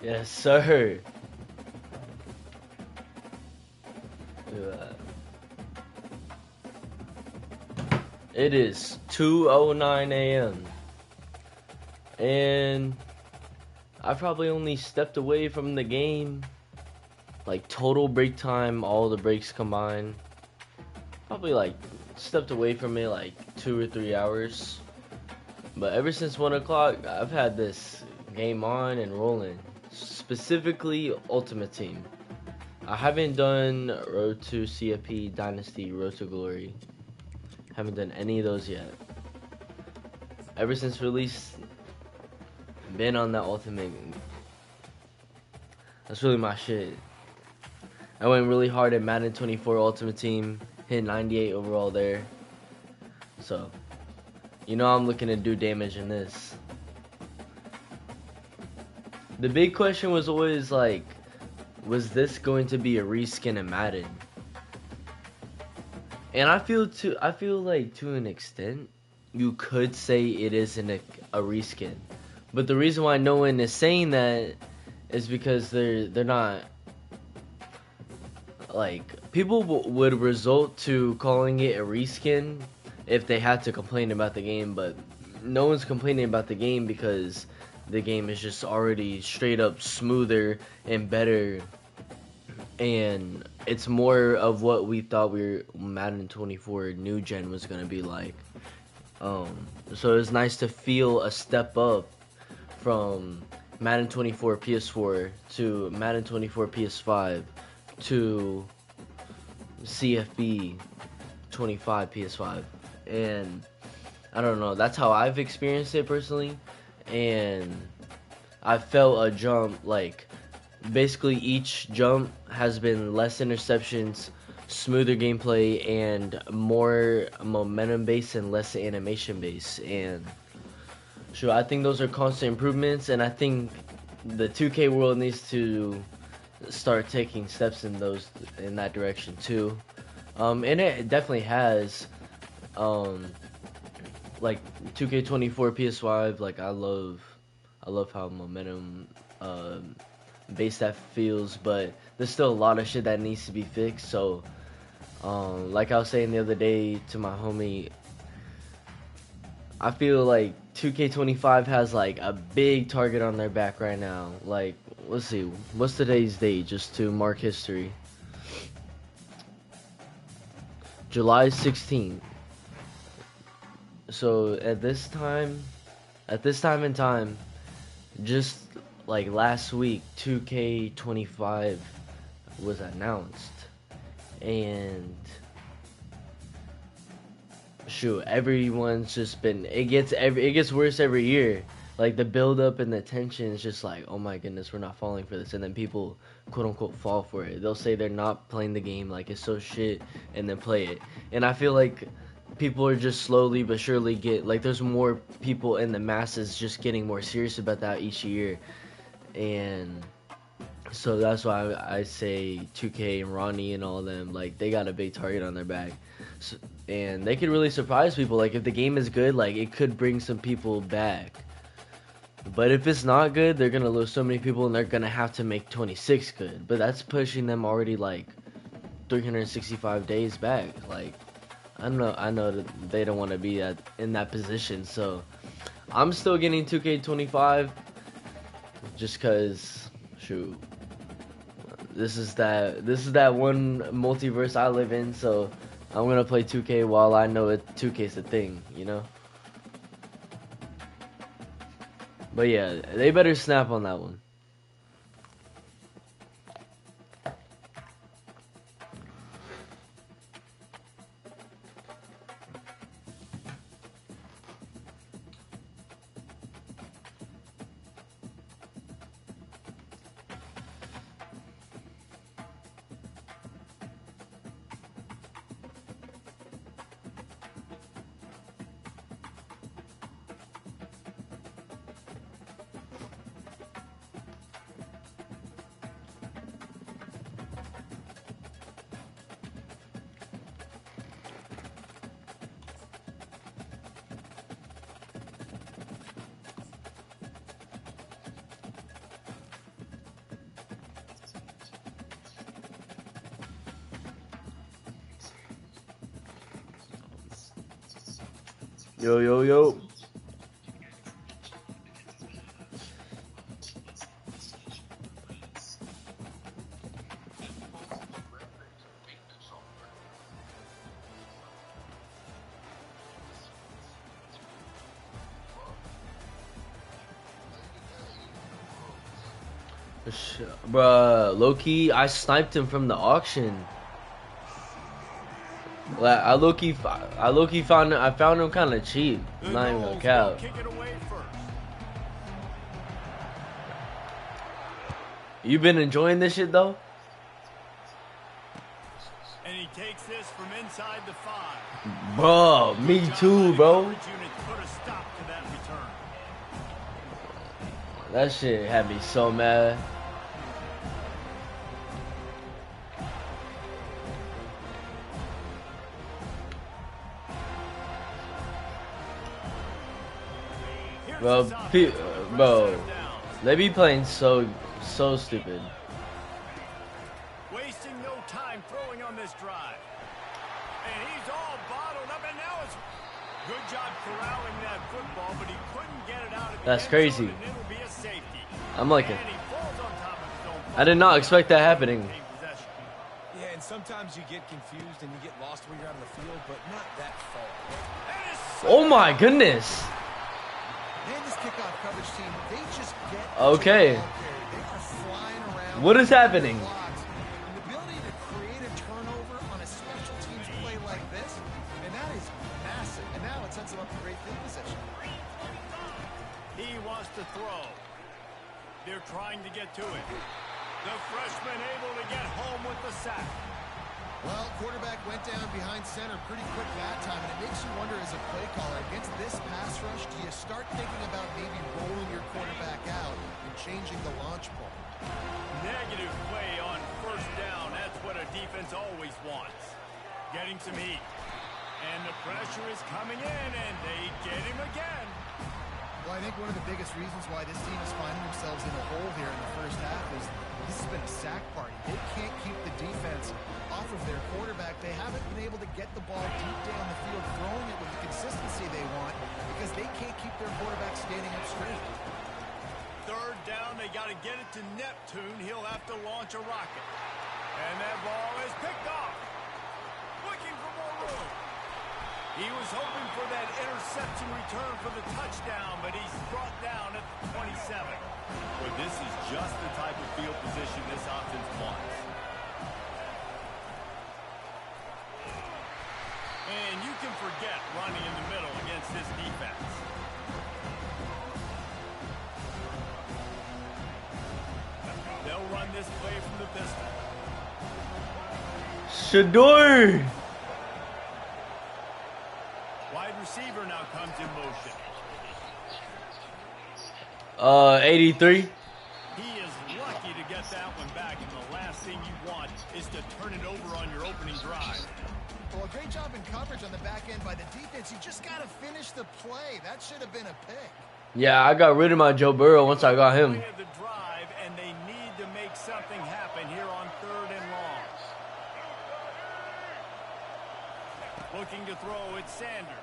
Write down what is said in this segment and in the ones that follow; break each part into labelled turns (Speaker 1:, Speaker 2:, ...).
Speaker 1: Yes, sir. Yeah. It is 2:09 a.m. and I probably only stepped away from the game, like total break time, all the breaks combined. Probably like stepped away from it like 2 or 3 hours. But ever since 1 o'clock, I've had this game on and rolling. Specifically, Ultimate Team. I haven't done Road to CFP, Dynasty, Road to Glory. Haven't done any of those yet. Ever since release, been on that Ultimate. That's really my shit. I went really hard at Madden 24 Ultimate Team, hit 98 overall there. So, you know I'm looking to do damage in this. The big question was always like, was this going to be a reskin of Madden? And I feel like to an extent, you could say it isn't a reskin. But the reason why no one is saying that is because they're not like people would result to calling it a reskin if they had to complain about the game, but no one's complaining about the game because the game is just already straight up smoother and better, and it's more of what we thought Madden 24 new gen was gonna be like. So it's nice to feel a step up from Madden 24 PS4 to Madden 24 PS5 to CFB 25 PS5, and I don't know. That's how I've experienced it personally, and I felt a jump. Like basically, each jump has been less interceptions, smoother gameplay, and more momentum based and less animation based. And sure, I think those are constant improvements, and I think the 2K world needs to start taking steps in that direction too. And it definitely has. Um, like 2K24 PS5, like I love how momentum based that feels, but there's still a lot of shit that needs to be fixed. So, like I was saying the other day to my homie, I feel like 2K25 has like a big target on their back right now. Like, let's see, what's today's date just to mark history? July 16th. So at this time in time, just like last week, 2K25 was announced, and shoot, everyone's just been. It gets worse every year. Like the build up and the tension is just like, oh my goodness, we're not falling for this, and then people quote unquote fall for it. They'll say they're not playing the game, like it's so shit, and then play it. And I feel like people are just slowly but surely there's more people in the masses just getting more serious about that each year, and so that's why I say 2K and Ronnie and all of them, like they got a big target on their back, so, and they could really surprise people. Like if the game is good, like it could bring some people back. But if it's not good, they're gonna lose so many people, and they're gonna have to make 26 good. But that's pushing them already like 365 days back. Like I know that they don't want to be in that position. So I'm still getting 2K25 just cause shoot, this is that one multiverse I live in. So I'm gonna play 2K while I know 2K is a thing, you know. But yeah, they better snap on that one. Yo, yo, yo. Bruh, low-key, I sniped him from the auction. Like, I low-key found him, I found him kind of cheap. Not even gonna count. You been enjoying this shit though?
Speaker 2: And he takes this from inside the 5.
Speaker 1: Bro, me too, bro. That shit had me so mad. Bro, they be playing so stupid.
Speaker 2: Wasting no time throwing on this drive. And he's all bottled up, and now it's good job corralling that football, but he couldn't get it out of the
Speaker 1: That's crazy.
Speaker 2: and it'll be a safety.
Speaker 1: I'm like it.
Speaker 2: And he falls on top of his own
Speaker 1: I did not expect that happening.
Speaker 3: Yeah, and sometimes you get confused and you get lost when you're out of the field, but not that far.
Speaker 1: Oh my goodness.
Speaker 3: Man, this kickoff coverage team, they just get
Speaker 1: okay.
Speaker 3: They are flying around.
Speaker 1: What is happening?
Speaker 3: The ability to create a turnover on a special teams play like this, and that is massive. And now it sets them up for great field position.
Speaker 2: He wants to throw. They're trying to get to it. The freshman able to get home with the sack.
Speaker 3: Well, quarterback went down behind center pretty quick that time, and it makes you wonder as a play caller, against this pass rush, do you start thinking about maybe rolling your quarterback out and changing the launch point?
Speaker 2: Negative play on first down. That's what a defense always wants. Getting some heat. And the pressure is coming in, and they get him again.
Speaker 3: Well, I think one of the biggest reasons why this team is finding themselves in a hole here in the first half is this has been a sack party. They can't keep the defense off of their quarterback. They haven't been able to get the ball deep down the field, throwing it with the consistency they want because they can't keep their quarterback standing up straight.
Speaker 2: Third down, they got to get it to Neptune. He'll have to launch a rocket. And that ball is picked off. Looking for more room. He was hoping for that interception return for the touchdown, but he's brought down at 27. But this is just the type of field position this offense wants. And you can forget running in the middle against this defense. They'll run this play from the pistol.
Speaker 1: Shador!
Speaker 2: Wide receiver now comes in motion.
Speaker 1: 83.
Speaker 2: He is lucky to get that one back, and the last thing you want is to turn it over on your opening drive.
Speaker 3: Well, a great job in coverage on the back end by the defense. You just got to finish the play. That should have been a pick.
Speaker 1: Yeah, I got rid of my Joe Burrow once I got him.
Speaker 2: The drive, and they need to make something happen here on 3rd and long. Looking to throw, it's Sanders.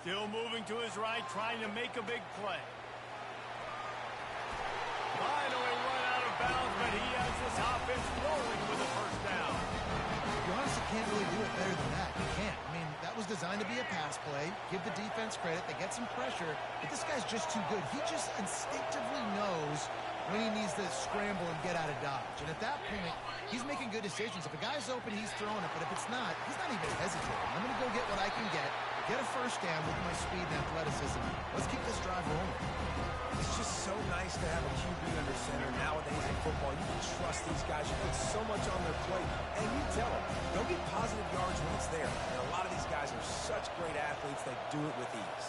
Speaker 2: Still moving to his right, trying to make a big play. Finally run out of bounds, but he has this offense rolling with a first down.
Speaker 3: You honestly can't really do it better than that. You can't. I mean, that was designed to be a pass play. Give the defense credit. They get some pressure, but this guy's just too good. He just instinctively knows when he needs to scramble and get out of dodge. And at that point, he's making good decisions. If a guy's open, he's throwing it. But if it's not, he's not even hesitating. I'm going to go get what I can get a first down with my speed and athleticism. Let's keep this drive rolling.
Speaker 4: It's just so nice to have a QB under center. Nowadays in football, you can trust these guys. You put so much on their plate. And you tell them, they'll get positive yards when it's there. And a lot of these guys are such great athletes, they do it with ease.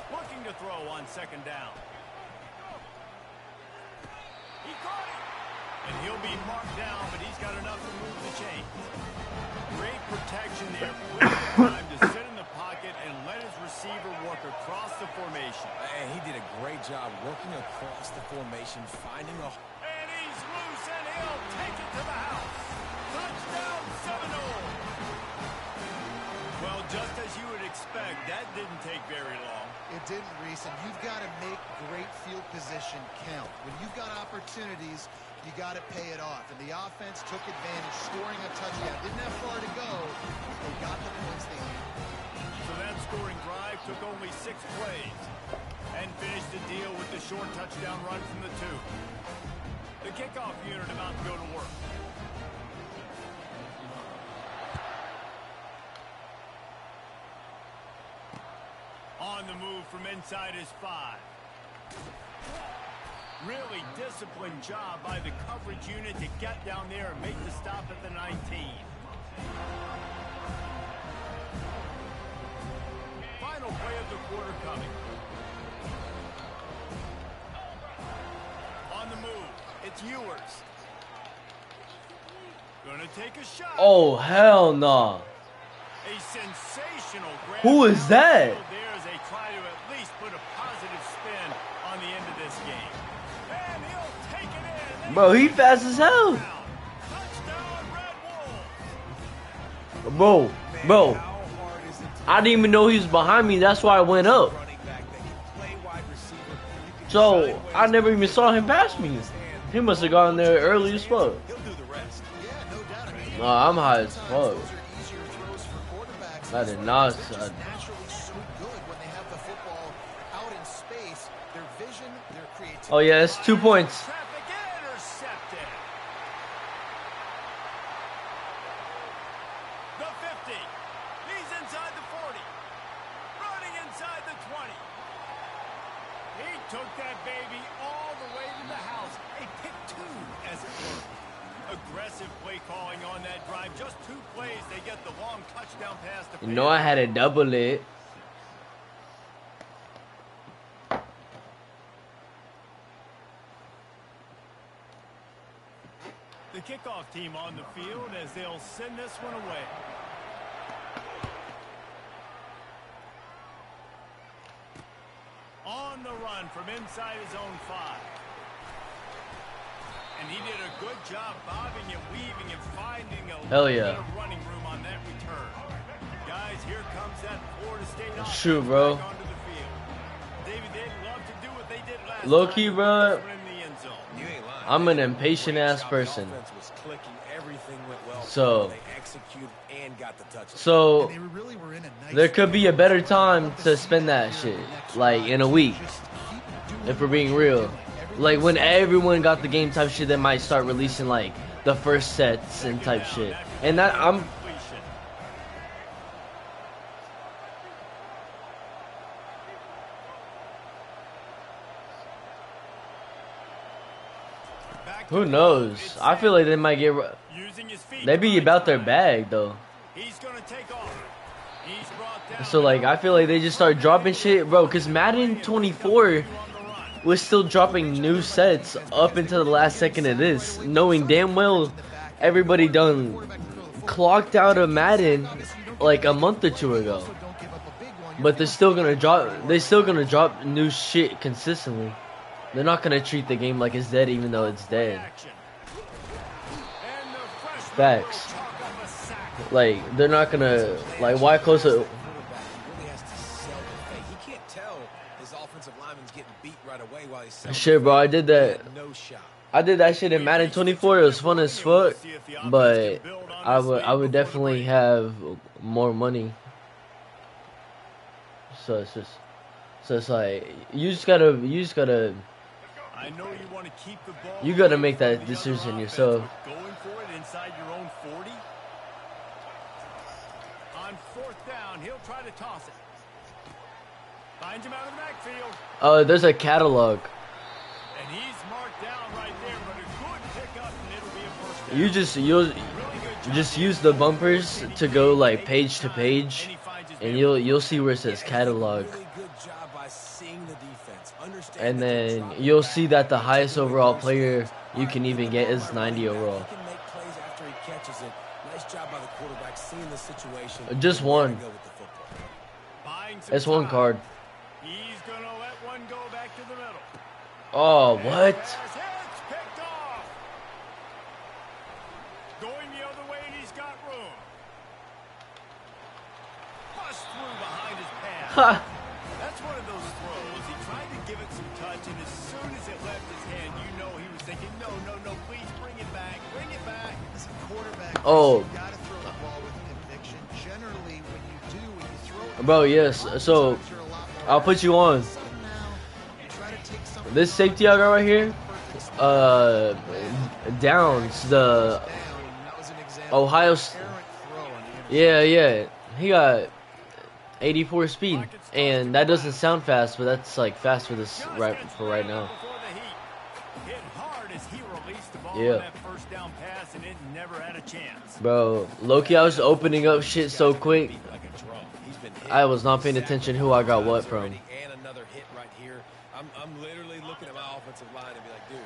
Speaker 2: Looking to throw on 2nd down. He caught it. And he'll be marked down, but he's got enough to move the chain. Great protection there. Time to sit in the pocket and let his receiver work across the formation.
Speaker 4: And he did a great job working across the formation, finding a...
Speaker 2: And he's loose, and he'll take it to the house. Touchdown, 7-0. Well, just as you would expect, that didn't take very long.
Speaker 3: It didn't, Reese, and you've got to make great field position count. When you've got opportunities, you got to pay it off. And the offense took advantage, scoring a touchdown. Didn't have far to go. They got the points they needed.
Speaker 2: So that scoring drive took only 6 plays and finished the deal with the short touchdown run from the 2. The kickoff unit about to go to work. On the move from inside his 5. Really disciplined job by the coverage unit to get down there and make the stop at the 19. Final play of the quarter coming. On the move, it's Ewers. Gonna take a shot.
Speaker 1: Oh, hell no.
Speaker 2: A sensational grab.
Speaker 1: Who is that?
Speaker 2: There as they try to at least put a positive spin on the end of this game. And he'll take it in.
Speaker 1: Bro, he fast as hell.
Speaker 2: Touchdown, Red Wolves.
Speaker 1: Bro. I didn't even know he was behind me. That's why I went up. So, I never even saw him pass me. He must have gone there early as fuck. No, I'm high as fuck. That is not. Oh yeah, it's 2 points.
Speaker 2: The 50. He's inside the 40. Running inside the 20. He took that baby all the way to the house. A pick 2, as it were. Aggressive play calling on that drive. Just 2 plays, they get the long touchdown pass to
Speaker 1: You know I had to double it.
Speaker 2: the kickoff team on the field as they'll send this one away. On the run from inside his own 5. And he did a good job bobbing and weaving and finding a little bit of running room on that return. Guys, here comes that Florida State offense
Speaker 1: shoot, bro.
Speaker 2: back onto the field. David, they'd love to do what they did last
Speaker 1: Low key,
Speaker 2: time.
Speaker 1: bro.
Speaker 2: You ain't lying.
Speaker 1: I'm an impatient ass person. So there could be a better time to spend that shit, like in a week, if we're being real. Like when everyone got the game type shit, they might start releasing like the first sets and type shit. And that who knows? I feel like they might get. They be about their bag though.
Speaker 2: He's gonna take off. He's brought down.
Speaker 1: So like I feel like they just start dropping shit, bro. Cause Madden 24 was still dropping new sets up until the last second of this, knowing damn well everybody done clocked out of Madden like a month or two ago. But they're still gonna drop. They're still gonna drop new shit consistently. They're not gonna treat the game like it's dead, even though it's dead. Facts. Like they're not gonna like why close it. Shit, bro, I did that. I did that shit in Madden 24. It was fun as fuck, but I would definitely have more money. So it's like you just gotta.
Speaker 2: I know you want to keep the ball.
Speaker 1: You gotta make that decision yourself.
Speaker 2: Going for it inside your own 40. On 4th down, he'll try to toss it. Finds him out of the backfield.
Speaker 1: Oh, there's a catalog.
Speaker 2: And he's marked down right there, but a good pickup, and it'll be a first down.
Speaker 1: You just use the bumpers to go like page to page, and you'll see where it says catalog. And then you'll see that the highest overall player you can even get is 90 overall. Just one. It's one card.
Speaker 2: He's gonna let one go back to the middle.
Speaker 1: Oh, what?
Speaker 2: It's picked off. Going the other way, and he's got room. That's one of those throws. He tried to give it some touch, and as soon as it left his hand, you know he was thinking, no, no, no, please bring it back, bring it back.
Speaker 3: As a quarterback,
Speaker 1: Oh.
Speaker 3: you got to throw the ball with conviction. Generally, when you do, when you throw it,
Speaker 1: Bro, yes. So I'll put you on. This safety I got right here, Downs, the Ohio. Yeah. He got 84 speed, and that doesn't sound fast, but that's like fast for this right now. Yeah. Bro, Loki, I was opening up shit so quick. I was not paying attention who I got what from.
Speaker 4: And another hit right here. I'm literally looking at my offensive line and be like, dude,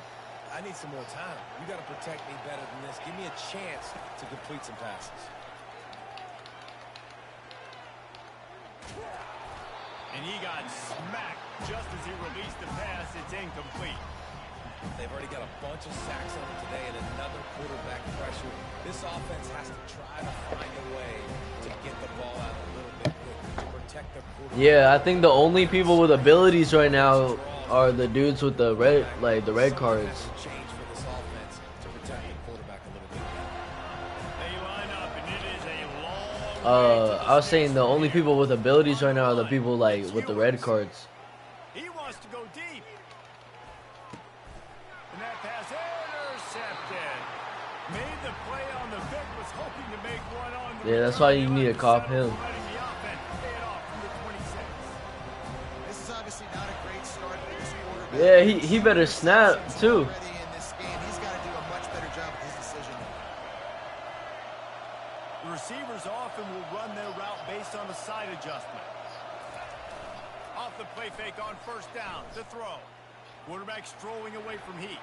Speaker 4: I need some more time. You got to protect me better than this. Give me a chance to complete some passes.
Speaker 2: And he got smacked just as he released the pass. It's incomplete.
Speaker 4: They've already got a bunch of sacks on them today and another quarterback pressure. This offense has to try to find a way to get the ball out a little bit quicker to protect the quarterback.
Speaker 1: Yeah, I think the only people with abilities right now are the dudes with the red, like the red cards.
Speaker 4: Change for this offense to protect the quarterback a little bit.
Speaker 2: They line up, and it is a long
Speaker 1: I was saying the only people with abilities right now are the people like with the red cards.
Speaker 2: He wants to go deep. And that pass intercepted. Made the play on the pick, was hoping to make one on the
Speaker 1: Yeah, that's why you need to cop him.
Speaker 2: letting the offense pay it off from the 26.
Speaker 3: This is obviously not a great start for this quarterback.
Speaker 1: Yeah, he better snap too.
Speaker 3: Already in this game, he's got to do a much better job with his decision.
Speaker 2: The receivers often will run their route based on a side adjustment. Off the play fake on first down, the throw. Quarterback strolling away from Heat.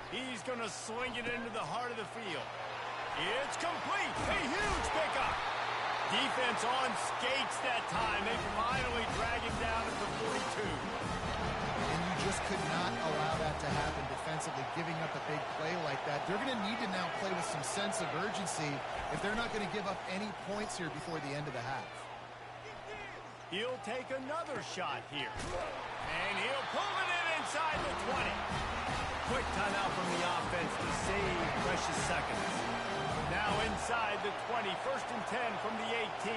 Speaker 2: He's going to swing it into the heart of the field. It's complete. A huge pickup. Defense on skates that time. They finally drag him down at the 42.
Speaker 3: And you just could not allow that to happen defensively, giving up a big play like that. They're going to need to now play with some sense of urgency if they're not going to give up any points here before the end of the half.
Speaker 2: He'll take another shot here. And he'll pull it in inside the 20. Quick timeout from the offense to save precious seconds. Now inside the 20, first and 10 from the 18.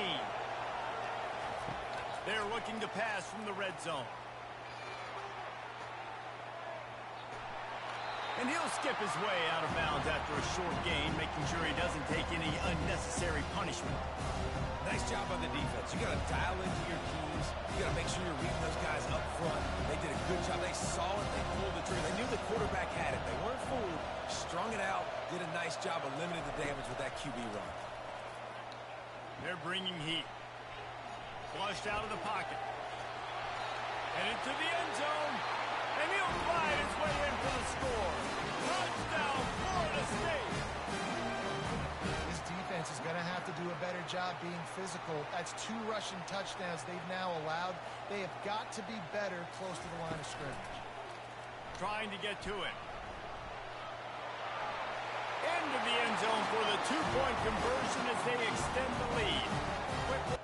Speaker 2: They're looking to pass from the red zone. And he'll skip his way out of bounds after a short gain, making sure he doesn't take any unnecessary punishment.
Speaker 4: Nice job on the defense. You got to dial into your keys. You got to make sure you're reading those guys up front. They did a good job. They saw it. They pulled the trigger. They knew the quarterback had it. They weren't fooled. Strung it out. Did a nice job of limiting the damage with that QB run.
Speaker 2: They're bringing heat. Flushed out of the pocket. And into the end zone. And he'll glide his way in for the score. Touchdown, Florida State.
Speaker 3: This defense is going to have to do a better job being physical. That's 2 rushing touchdowns they've now allowed. They have got to be better close to the line of scrimmage.
Speaker 2: Trying to get to it. Into the end zone for the 2-point conversion as they extend the lead. Quick.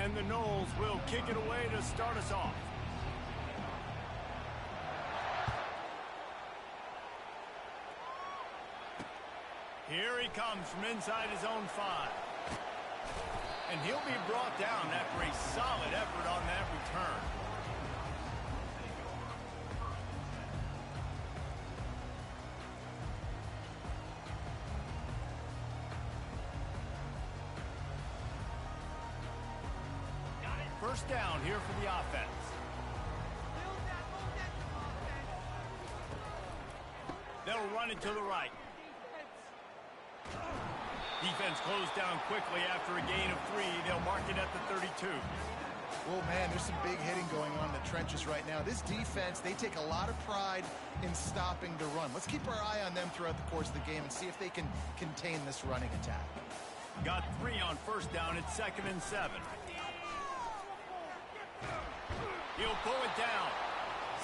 Speaker 2: And the Knowles will kick it away to start us off. Here he comes from inside his own 5. And he'll be brought down after a solid effort on that return. First down here for the offense. They'll run it to the right. Defense closed down quickly after a gain of 3. They'll mark it at the 32.
Speaker 3: Well, man, there's some big hitting going on in the trenches right now. This defense, they take a lot of pride in stopping the run. Let's keep our eye on them throughout the course of the game and see if they can contain this running attack.
Speaker 2: Got 3 on first down. It's 2nd and 7. He'll pull it down.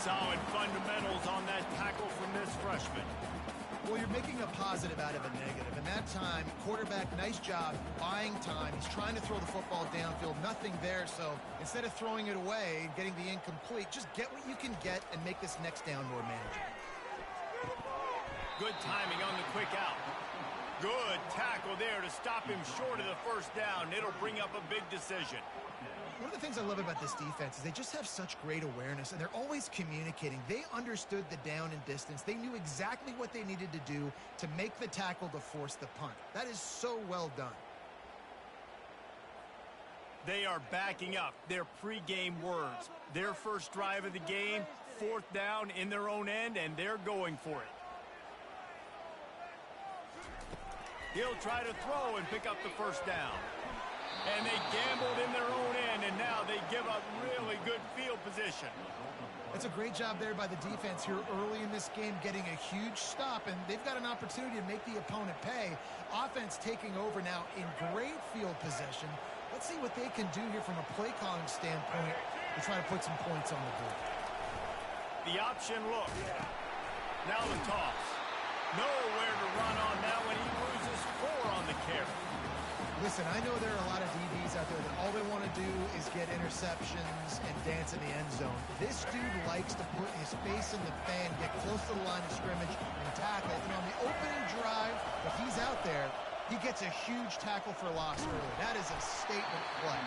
Speaker 2: Solid fundamentals on that tackle from this freshman.
Speaker 3: Well, you're making a positive out of a negative. And that time, quarterback, nice job, buying time. He's trying to throw the football downfield. Nothing there. So instead of throwing it away and getting the incomplete, just get what you can get and make this next down more manageable.
Speaker 2: Good timing on the quick out. Good tackle there to stop him short of the first down. It'll bring up a big decision.
Speaker 3: One of the things I love about this defense is they just have such great awareness, and they're always communicating. They understood the down and distance. They knew exactly what they needed to do to make the tackle to force the punt. That is so well done.
Speaker 2: They are backing up their pregame words. Their first drive of the game, 4th down in their own end, and they're going for it. He'll try to throw and pick up the first down. And they gambled in their own end, and now they give up really good field position.
Speaker 3: That's a great job there by the defense here early in this game, getting a huge stop, and they've got an opportunity to make the opponent pay. Offense taking over now in great field possession. Let's see what they can do here from a play calling standpoint to try to put some points on the board.
Speaker 2: The option look. Now the toss. Nowhere to run on that one. He loses 4 on the carry.
Speaker 3: Listen, I know there are a lot of DBs out there that all they want to do is get interceptions and dance in the end zone. This dude likes to put his face in the fan, get close to the line of scrimmage, and tackle. And on the opening drive, if he's out there, he gets a huge tackle for loss early. That is a statement play.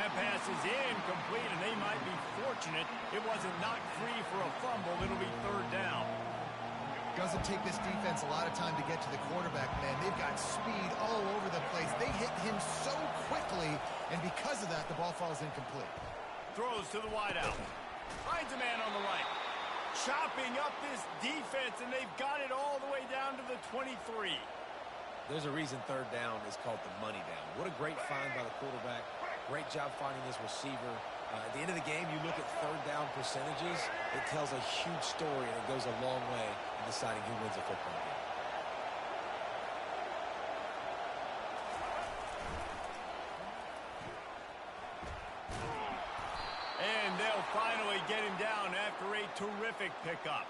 Speaker 2: That pass is incomplete, and they might be fortunate it wasn't knocked free for a fumble. It'll be 3rd down.
Speaker 3: Doesn't take this defense a lot of time to get to the quarterback, man. They've got speed all over the place. They hit him so quickly, and because of that, the ball falls incomplete.
Speaker 2: Throws to the wideout. Finds a man on the right. Chopping up this defense, and they've got it all the way down to the 23.
Speaker 4: There's a reason 3rd down is called the money down. What a great find by the quarterback. Great job finding his receiver. At the end of the game, you look at 3rd down percentages. It tells a huge story, and it goes a long way in deciding who wins a football game.
Speaker 2: And they'll finally get him down after a terrific pickup.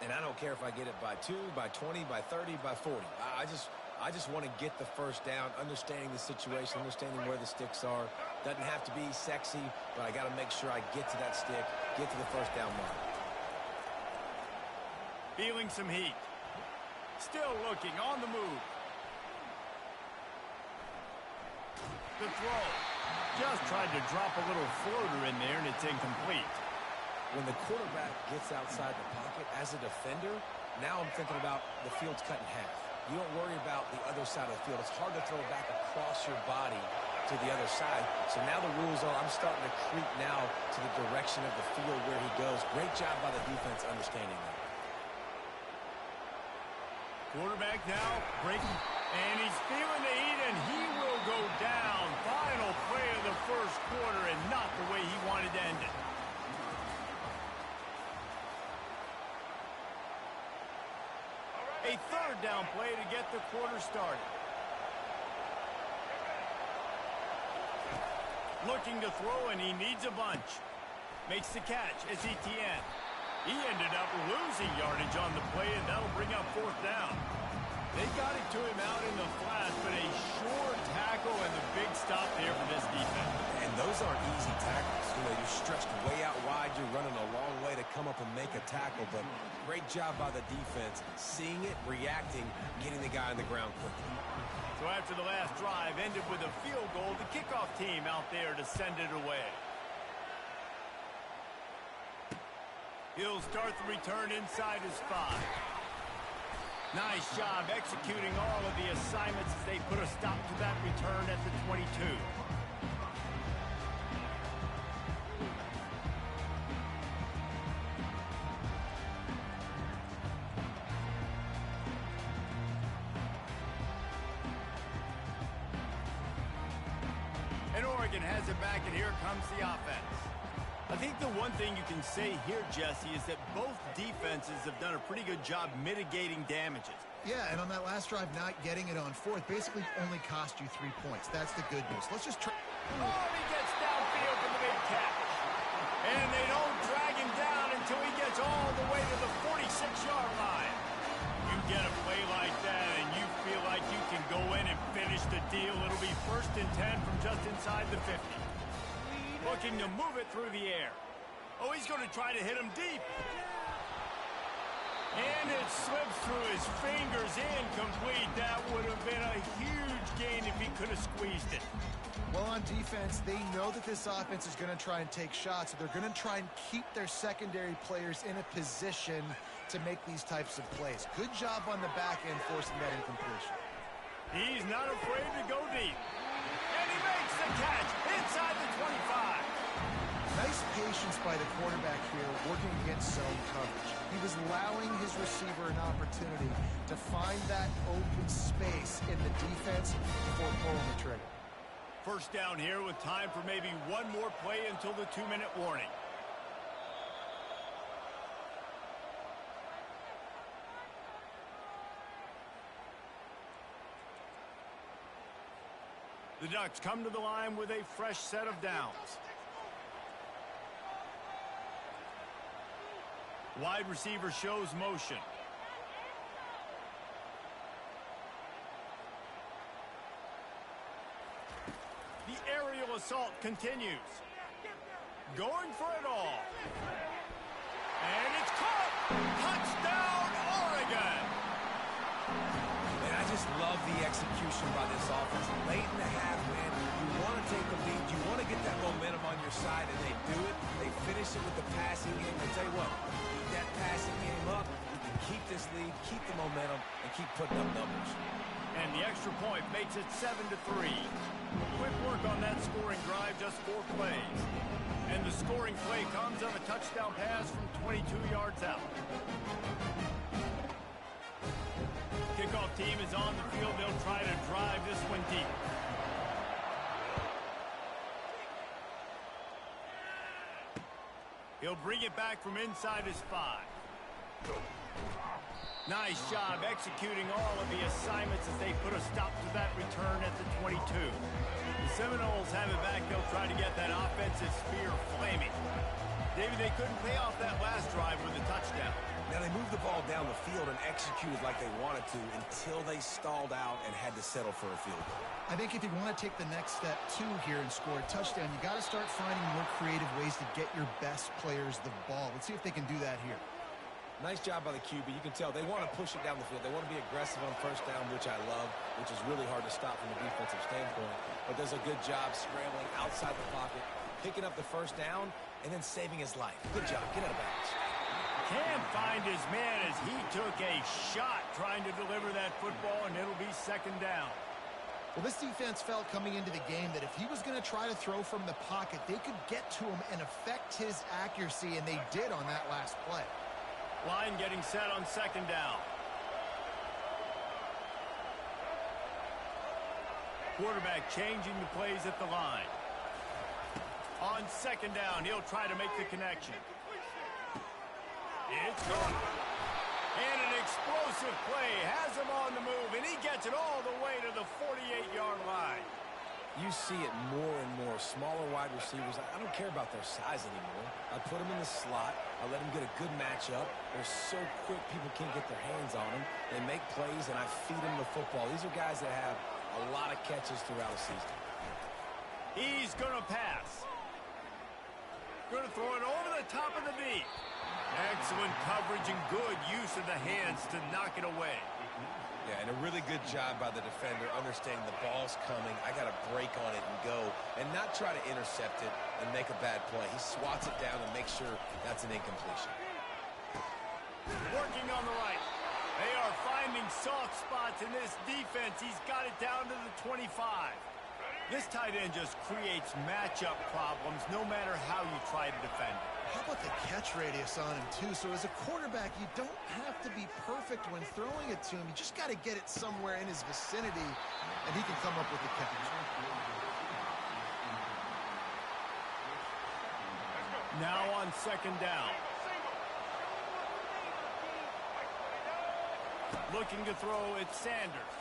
Speaker 4: And I don't care if I get it by 2, by 20, by 30, by 40. I just want to get the first down, understanding the situation, understanding where the sticks are. Doesn't have to be sexy, but I got to make sure I get to that stick, get to the first down mark.
Speaker 2: Feeling some heat. Still looking on the move. The throw. Just tried to drop a little floater in there, and it's incomplete.
Speaker 4: When the quarterback gets outside the pocket as a defender, now I'm thinking about the field's cut in half. You don't worry about the other side of the field. It's hard to throw back across your body to the other side. So now the rules are I'm starting to creep now to the direction of the field where he goes. Great job by the defense understanding that.
Speaker 2: Quarterback now breaking, and he's feeling the heat, and he will go down. Final play of the first quarter, and not the way he wanted to end it. A 3rd down play to get the quarter started. Looking to throw, and he needs a bunch. Makes the catch as Etienne. He ended up losing yardage on the play, and that'll bring up 4th down. They got it to him out in the flat, but a sure tackle and the big stop there for this defense.
Speaker 4: And those aren't easy tackles. You know, you're stretched way out wide. You're running a long way to come up and make a tackle, but great job by the defense, seeing it, reacting, getting the guy on the ground quickly.
Speaker 2: So after the last drive ended with a field goal, the kickoff team out there to send it away. He'll start the return inside his 5. Nice job executing all of the assignments as they put a stop to that return at the 22. And Oregon has it back, and here comes the offense. I think the one thing you can say here, Jesse, is that both defenses have done a pretty good job mitigating damages.
Speaker 3: Yeah, and on that last drive, not getting it on fourth basically only cost you 3 points. That's the good news. Let's just try.
Speaker 2: Oh, he gets downfield for the big catch. And they don't drag him down until he gets all the way to the 46-yard line. You get a play like that and you feel like you can go in and finish the deal. It'll be 1st and 10 from just inside the 50. Looking to move it through the air. Oh, he's going to try to hit him deep. And it slips through his fingers, incomplete. That would have been a huge gain if he could have squeezed it.
Speaker 3: Well, on defense, they know that this offense is going to try and take shots. So they're going to try and keep their secondary players in a position to make these types of plays. Good job on the back end forcing that incompletion.
Speaker 2: He's not afraid to go deep. And he makes the catch inside the 25.
Speaker 3: Nice patience by the quarterback here working against zone coverage. He was allowing his receiver an opportunity to find that open space in the defense before pulling the trigger.
Speaker 2: First down here with time for maybe one more play until the 2-minute warning. The Ducks come to the line with a fresh set of downs. Wide receiver shows motion. The aerial assault continues. Going for it all. And it's caught. Touchdown, Oregon.
Speaker 4: And I just love the execution by this offense. Late in the half, man, you want to take the lead. You want to get that momentum on your side, and they do it. They finish it with the passing game. I tell you what, keep that passing game up. You can keep this lead, keep the momentum, and keep putting up numbers.
Speaker 2: And the extra point makes it 7-3. Quick work on that scoring drive, just 4 plays. And the scoring play comes of a touchdown pass from 22 yards out. Kickoff team is on the field. They'll try to drive this one deep. He'll bring it back from inside his 5. Nice job executing all of the assignments as they put a stop to that return at the 22. The Seminoles have it back. They'll try to get that offensive spear flaming. David, they couldn't pay off that last drive with a touchdown.
Speaker 4: Now, they moved the ball down the field and executed like they wanted to until they stalled out and had to settle for a field goal.
Speaker 3: I think if you want to take the next step, too, here and score a touchdown, you got to start finding more creative ways to get your best players the ball. Let's see if they can do that here.
Speaker 4: Nice job by the QB. You can tell they want to push it down the field. They want to be aggressive on first down, which I love, which is really hard to stop from a defensive standpoint. But does a good job scrambling outside the pocket, picking up the first down, and then saving his life. Good job. Get out of bounds.
Speaker 2: Can't find his man as he took a shot trying to deliver that football, and it'll be 2nd down.
Speaker 3: Well, this defense felt coming into the game that if he was going to try to throw from the pocket, they could get to him and affect his accuracy, and they did on that last play.
Speaker 2: Line getting set on 2nd down. Quarterback changing the plays at the line. On 2nd down, he'll try to make the connection. It's gone. And an explosive play has him on the move, and he gets it all the way to the 48-yard line.
Speaker 4: You see it more and more. Smaller wide receivers, I don't care about their size anymore. I put them in the slot. I let them get a good matchup. They're so quick, people can't get their hands on them. They make plays, and I feed them the football. These are guys that have a lot of catches throughout a season.
Speaker 2: He's going to pass. Going to throw it over the top of the deep. Excellent coverage and good use of the hands to knock it away.
Speaker 4: Yeah, and a really good job by the defender understanding the ball's coming. I got to break on it and go and not try to intercept it and make a bad play. He swats it down and makes sure that's an incompletion.
Speaker 2: Working on the right. They are finding soft spots in this defense. He's got it down to the 25. This tight end just creates matchup problems no matter how you try to defend it.
Speaker 3: How about the catch radius on him, too? So as a quarterback, you don't have to be perfect when throwing it to him. You just got to get it somewhere in his vicinity, and he can come up with the catch.
Speaker 2: Now on second down. Looking to throw, it's Sanders.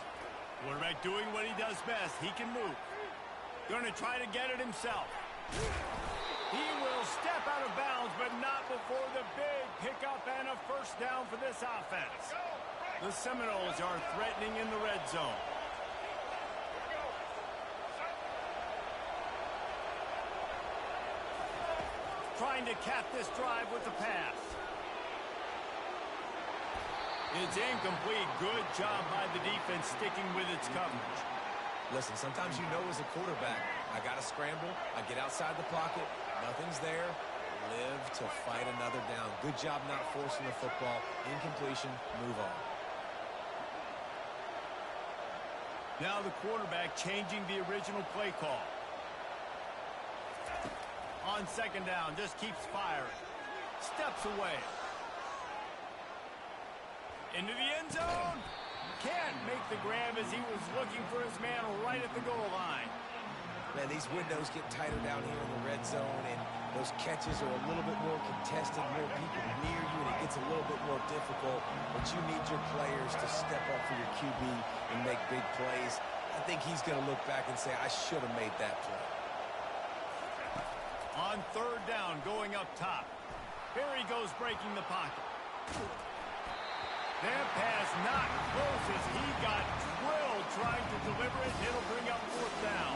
Speaker 2: Quarterback doing what he does best. He can move. Going to try to get it himself. He will step out of bounds, but not before the big pickup and a first down for this offense. The Seminoles are threatening in the red zone. Trying to cap this drive with the pass. It's incomplete. Good job by the defense sticking with its coverage.
Speaker 4: Listen, sometimes you know as a quarterback, I got to scramble, I get outside the pocket, nothing's there, live to fight another down. Good job not forcing the football. Incompletion, move on.
Speaker 2: Now the quarterback changing the original play call. On second down, just keeps firing. Steps away. Into the end zone. Can't make the grab as he was looking for his man right at the goal line.
Speaker 4: Man, these windows get tighter down here in the red zone, and those catches are a little bit more contested, more people near you, and it gets a little bit more difficult. But you need your players to step up for your QB and make big plays. I think he's going to look back and say, I should have made that play.
Speaker 2: On third down, going up top. Here he goes breaking the pocket. That pass not close as he got drilled trying to deliver it. It'll bring up fourth down.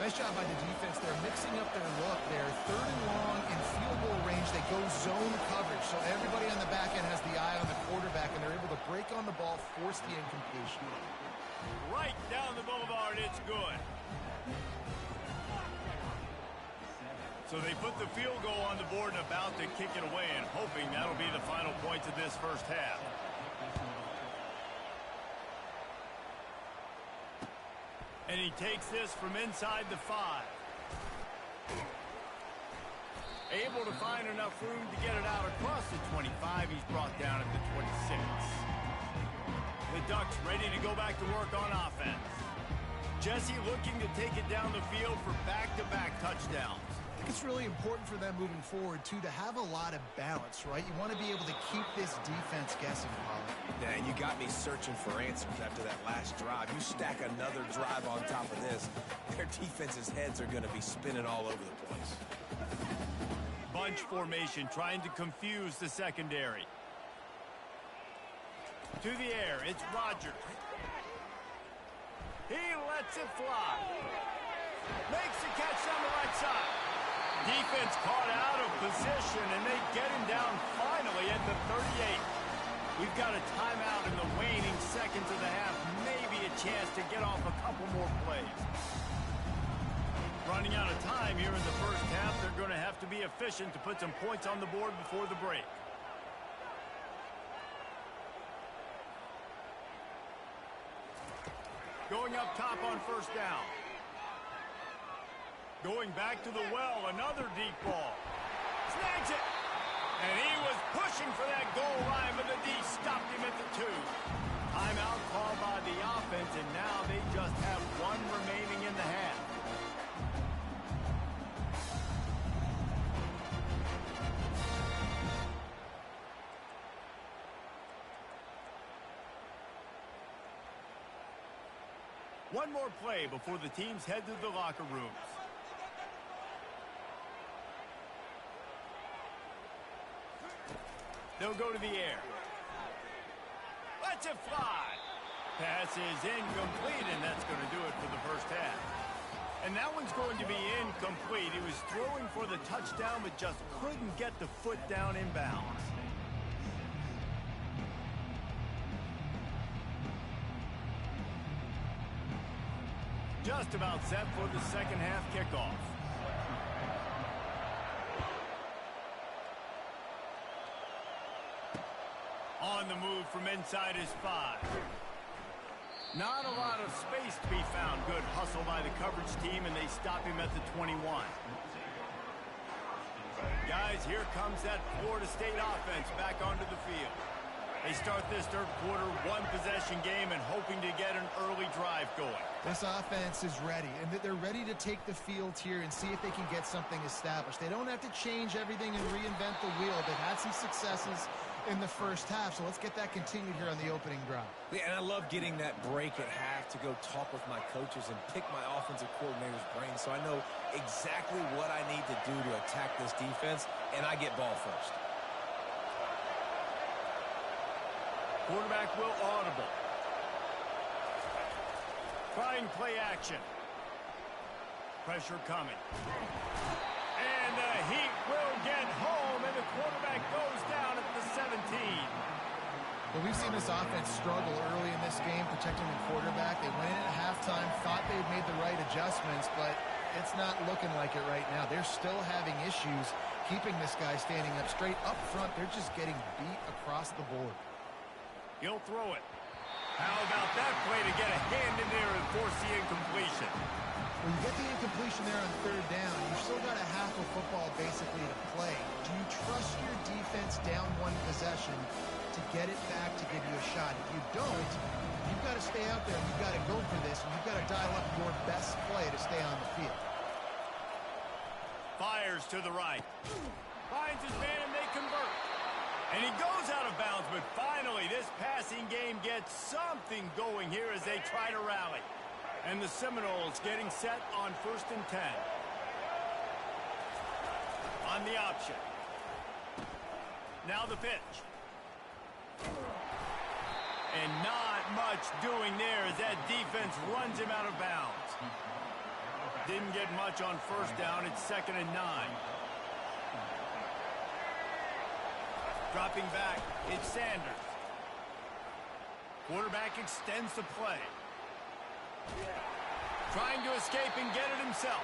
Speaker 3: Nice job by the defense. They're mixing up their look there. Third and long in field goal range. They go zone coverage. So everybody on the back end has the eye on the quarterback, and they're able to break on the ball, force the incompletion.
Speaker 2: Right down the boulevard, it's good. So they put the field goal on the board and about to kick it away, and hoping that'll be the final points of this first half. And he takes this from inside the 5. Able to find enough room to get it out across the 25. He's brought down at the 26. The Ducks ready to go back to work on offense. Jesse looking to take it down the field for back-to-back touchdowns.
Speaker 3: I think it's really important for them moving forward, too, to have a lot of balance, right? You want to be able to keep this defense guessing, Paulie.
Speaker 4: Yeah, and you got me searching for answers after that last drive. You stack another drive on top of this, their defense's heads are going to be spinning all over the place.
Speaker 2: Bunch formation trying to confuse the secondary. To the air, it's Rodgers. He lets it fly. Makes the catch on the right side. Defense caught out of position, and they get him down finally at the 38. We've got a timeout in the waning seconds of the half. Maybe a chance to get off a couple more plays. Running out of time here in the first half. They're going to have to be efficient to put some points on the board before the break. Going up top on first down. Going back to the well, another deep ball. Snags it. And he was pushing for that goal line, but the D stopped him at the 2. Timeout called by the offense, and now they just have one remaining in the half. One more play before the teams head to the locker rooms. They'll go to the air. Let's it fly. Pass is incomplete, and that's going to do it for the first half. And that one's going to be incomplete. He was throwing for the touchdown, but just couldn't get the foot down in bounds. Just about set for the second half kickoff. On the move from inside his 5. Not a lot of space to be found. Good hustle by the coverage team, and they stop him at the 21. Guys, here comes that Florida State offense back onto the field. They start this third quarter one-possession game and hoping to get an early drive going.
Speaker 3: This offense is ready, and they're ready to take the field here and see if they can get something established. They don't have to change everything and reinvent the wheel. They've had some successes in the first half, so let's get that continued here on the opening drive.
Speaker 4: Yeah, and I love getting that break at half to go talk with my coaches and pick my offensive coordinator's brain so I know exactly what I need to do to attack this defense, and I get ball first.
Speaker 2: Quarterback will audible. Trying play action. Pressure coming. And the heat will get home, and the quarterback goes down at the 17.
Speaker 3: Well, we've seen this offense struggle early in this game, protecting the quarterback. They went in at halftime, thought they'd made the right adjustments, but it's not looking like it right now. They're still having issues keeping this guy standing up straight. Up front, they're just getting beat across the board.
Speaker 2: He'll throw it. How about that play to get a hand in there and force the incompletion?
Speaker 3: When you get the incompletion there on third down, you've still got a half of football basically to play. Do you trust your defense down one possession to get it back to give you a shot? If you don't, you've got to stay out there and you've got to go for this, and you've got to dial up your best play to stay on the field.
Speaker 2: Fires to the right. Finds his man and they convert. And he goes out of bounds, but finally this passing game gets something going here as they try to rally. And the Seminoles getting set on 1st and 10. On the option. Now the pitch. And not much doing there as that defense runs him out of bounds. Didn't get much on first down. It's 2nd and 9. Dropping back, it's Sanders. Quarterback extends the play. Trying to escape and get it himself.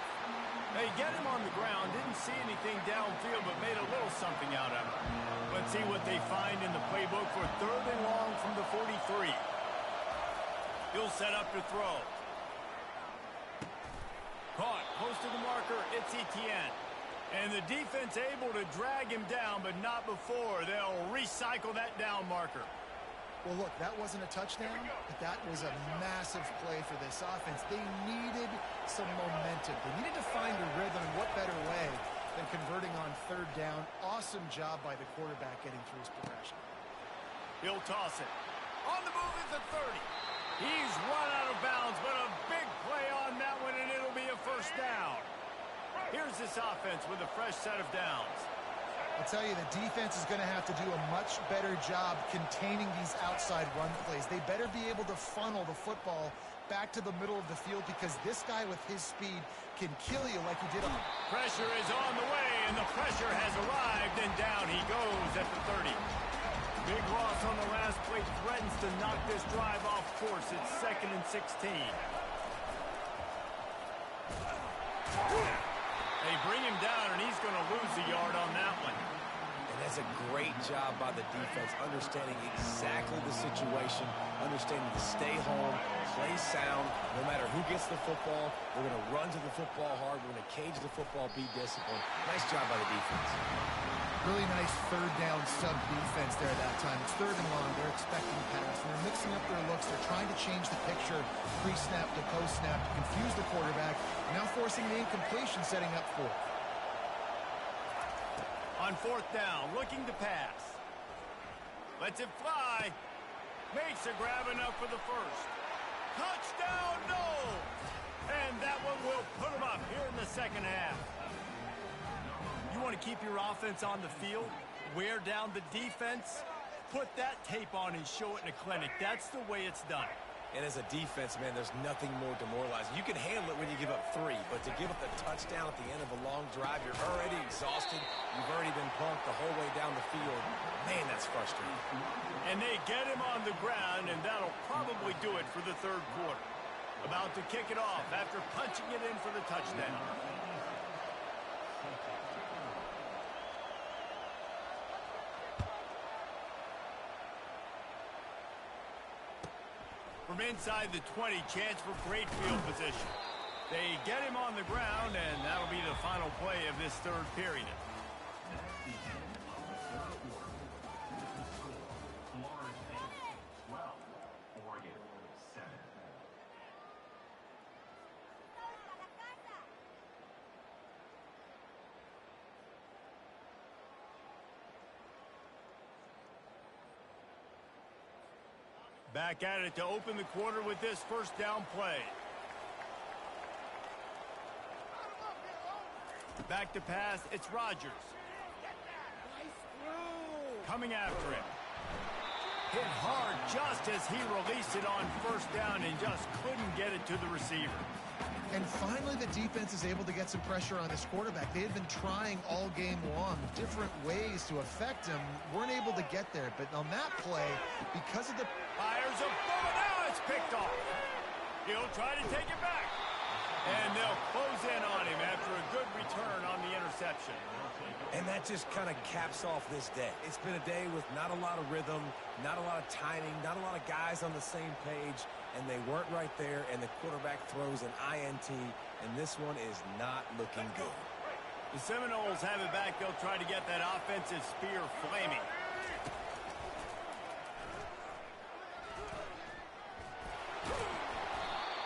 Speaker 2: They get him on the ground. Didn't see anything downfield, but made a little something out of it. Let's see what they find in the playbook for 3rd and long from the 43. He'll set up to throw. Caught close to the marker. It's Etienne. And the defense able to drag him down, but not before. They'll recycle that down marker.
Speaker 3: Well, look, that wasn't a touchdown, but that was a massive play for this offense. They needed some momentum. They needed to find a rhythm, and what better way than converting on 3rd down. Awesome job by the quarterback getting through his progression.
Speaker 2: He'll toss it. On the move is the 30. He's run out of bounds, but a big play on that one, and it'll be a first down. Here's this offense with a fresh set of downs.
Speaker 3: I'll tell you, the defense is going to have to do a much better job containing these outside run plays. They better be able to funnel the football back to the middle of the field because this guy with his speed can kill you like he did on.
Speaker 2: Pressure is on the way, and the pressure has arrived, and down he goes at the 30. Big loss on the last play threatens to knock this drive off course. It's 2nd and 16. They bring him down, and he's going to lose a yard on that one.
Speaker 4: And that's a great job by the defense, understanding exactly the situation, understanding to stay home, play sound. No matter who gets the football, we're going to run to the football hard. We're going to cage the football, be disciplined. Nice job by the defense.
Speaker 3: Really nice 3rd down sub defense there at that time. It's 3rd and long. They're expecting pass, and they're mixing up their looks. They're trying to change the picture pre-snap to post-snap to confuse the quarterback. Now forcing the incompletion, setting up 4th.
Speaker 2: On 4th down, looking to pass. Lets it fly. Makes a grab enough for the first. Touchdown, no! And that one will put them up here in the second half. You want to keep your offense on the field, wear down the defense, put that tape on and show it in a clinic. That's the way it's done.
Speaker 4: And as a defense, man, there's nothing more demoralizing. You can handle it when you give up 3, but to give up the touchdown at the end of a long drive, you're already exhausted. You've already been punked the whole way down the field. Man, that's frustrating.
Speaker 2: And they get him on the ground, and that'll probably do it for the third quarter. About to kick it off after punching it in for the touchdown. From inside the 20, chance for great field position. They get him on the ground, and that'll be the final play of this third period. Back at it to open the quarter with this first down play. Back to pass, it's Rodgers. Coming after him. Hit hard just as he released it on first down and just couldn't get it to the receiver.
Speaker 3: And finally, the defense is able to get some pressure on this quarterback. They had been trying all game long, different ways to affect him. Weren't able to get there. But on that play, because of the...
Speaker 2: Fires a bullet. Now it's picked off. He'll try to take it back. And they'll close in on him after a good return on the interception.
Speaker 4: And that just kind of caps off this day. It's been a day with not a lot of rhythm, not a lot of timing, not a lot of guys on the same page, and they weren't right there, and the quarterback throws an INT, and this one is not looking good.
Speaker 2: The Seminoles have it back. They'll try to get that offensive spear flaming.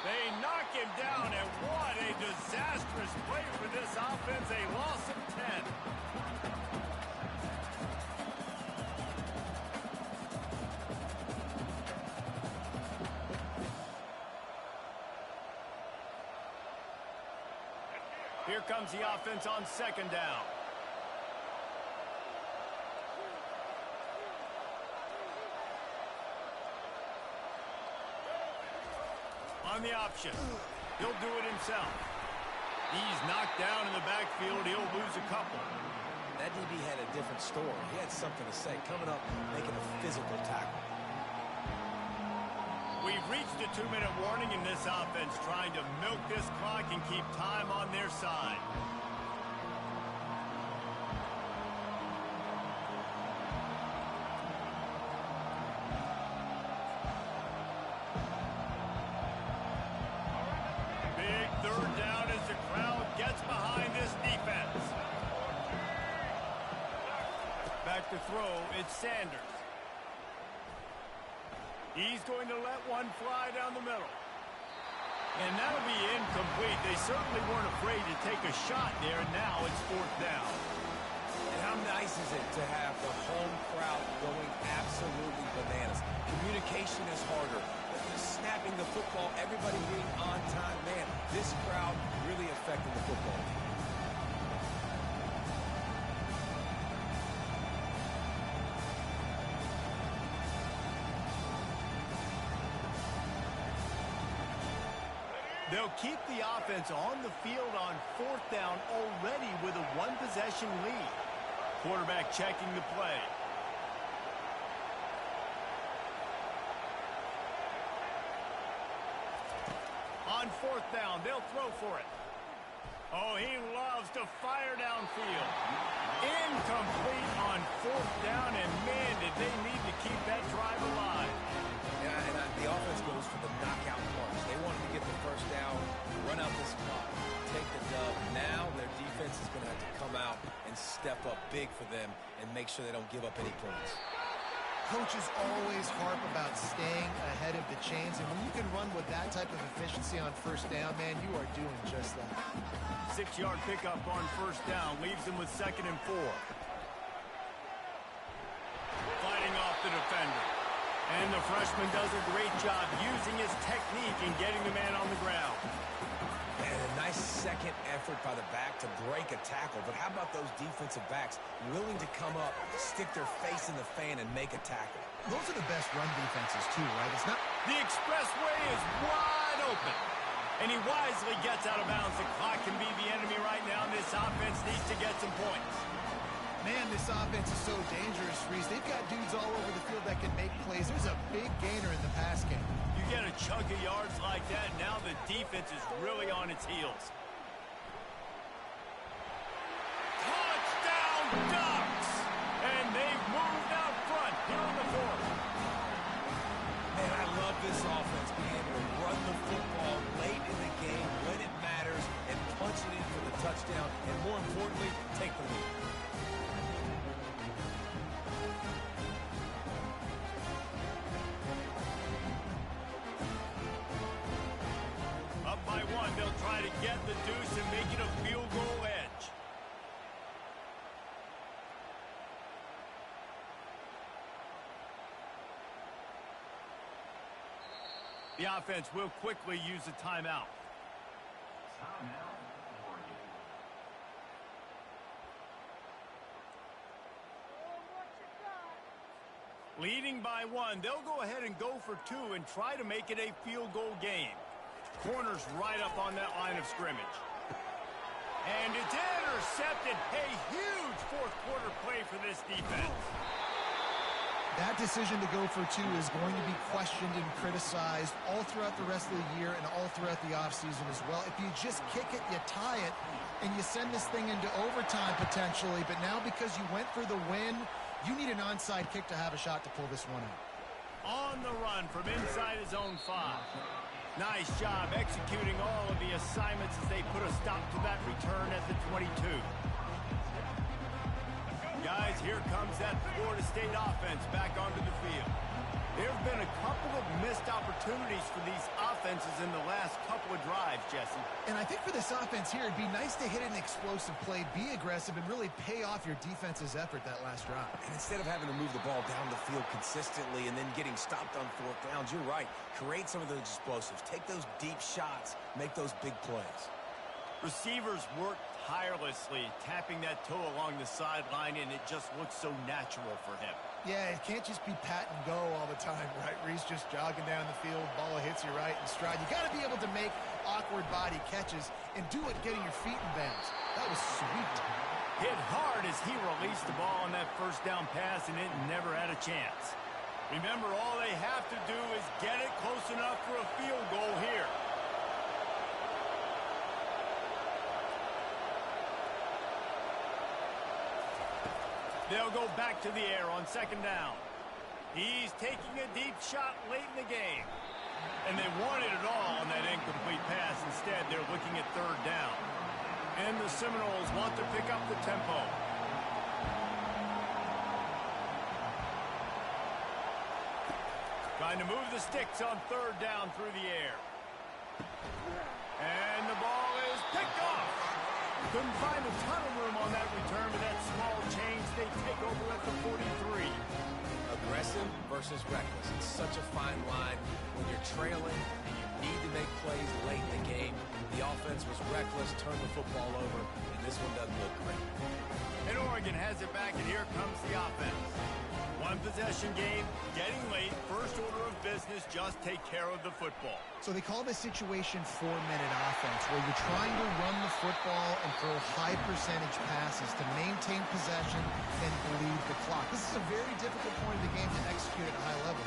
Speaker 2: They knock him down, and what a disastrous play for this offense. A loss of 10. Here comes the offense on second down. On the option. He'll do it himself. He's knocked down in the backfield. He'll lose a couple.
Speaker 4: That DB had a different story. He had something to say. Coming up, making a physical tackle.
Speaker 2: We've reached a 2-minute warning in this offense, trying to milk this clock and keep time on their side. Big third down as the crowd gets behind this defense. Back to throw, it's Sanders. He's going to let one fly down the middle. And that'll be incomplete. They certainly weren't afraid to take a shot there, and now it's fourth down.
Speaker 4: And how nice is it to have the home crowd going absolutely bananas? Communication is harder. Just snapping the football, everybody being on time. Man, this crowd really affecting the football.
Speaker 2: They'll keep the offense on the field on fourth down already with a one-possession lead. Quarterback checking the play. On fourth down, they'll throw for it. Oh, he loves to fire downfield. Incomplete on fourth down, and man, did they need to keep that drive alive.
Speaker 4: The offense goes for the knockout punch. They wanted to get the first down, run out this clock, take the dub. Now their defense is going to have to come out and step up big for them and make sure they don't give up any points.
Speaker 3: Coaches always harp about staying ahead of the chains, and when you can run with that type of efficiency on first down, man, you are doing just that.
Speaker 2: 6-yard pickup on first down leaves them with 2nd and 4. Fighting off the defender. And the freshman does a great job using his technique and getting the man on the ground.
Speaker 4: And a nice second effort by the back to break a tackle. But how about those defensive backs willing to come up, stick their face in the fan, and make a tackle?
Speaker 3: Those are the best run defenses, too, right? It's not...
Speaker 2: The expressway is wide open. And he wisely gets out of bounds. The clock can be the enemy right now, and this offense needs to get some points.
Speaker 3: Man, this offense is so dangerous, Reese. They've got dudes all over the field that can make plays. There's a big gainer in the pass game.
Speaker 2: You get a chunk of yards like that, now the defense is really on its heels. Touchdown Ducks! And they've moved out front here in the fourth.
Speaker 4: Man, I love this offense being able to run the football late in the game when it matters and punch it in for the touchdown, and more importantly, take the lead.
Speaker 2: Up by one, they'll try to get the deuce and make it a field goal edge. The offense will quickly use a timeout. Leading by one, they'll go ahead and go for two and try to make it a field goal game. Corner's right up on that line of scrimmage. And it's intercepted. A huge fourth quarter play for this defense.
Speaker 3: That decision to go for two is going to be questioned and criticized all throughout the rest of the year and all throughout the offseason as well. If you just kick it, you tie it, and you send this thing into overtime potentially, but now because you went for the win, you need an onside kick to have a shot to pull this one out.
Speaker 2: On the run from inside his own 5. Nice job executing all of the assignments as they put a stop to that return at the 22. Guys, here comes that Florida State offense back onto the field. There have been a couple of missed opportunities for these offenses in the last couple of drives, Jesse.
Speaker 3: And I think for this offense here, it'd be nice to hit an explosive play, be aggressive, and really pay off your defense's effort that last drive.
Speaker 4: And instead of having to move the ball down the field consistently and then getting stopped on fourth downs, you're right. Create some of those explosives. Take those deep shots. Make those big plays.
Speaker 2: Receivers work tirelessly, tapping that toe along the sideline, and it just looks so natural for him.
Speaker 3: Yeah, it can't just be pat and go all the time, right? Reese just jogging down the field, ball hits you right in stride. You got to be able to make awkward body catches and do it getting your feet in bounds. That was sweet.
Speaker 2: Hit hard as he released the ball on that first down pass, and it never had a chance. Remember, all they have to do is get it close enough for a field goal here. They'll go back to the air on second down. He's taking a deep shot late in the game. And they wanted it all on that incomplete pass. Instead, they're looking at third down. And the Seminoles want to pick up the tempo. Trying to move the sticks on third down through the air. And the ball is picked off. Couldn't find a ton of room on that return, but that small change, they take over at the 43.
Speaker 4: Aggressive versus reckless. It's such a fine line when you're trailing and you need to make plays late in the game. The offense was reckless, turned the football over, and this one doesn't look great.
Speaker 2: And Oregon has it back, and here comes the offense. One possession game, getting late, first order of business, just take care of the football.
Speaker 3: So they call this situation 4-minute offense, where you're trying to run the football and throw high percentage passes to maintain possession and bleed the clock. This is a very difficult point of the game to execute at a high level.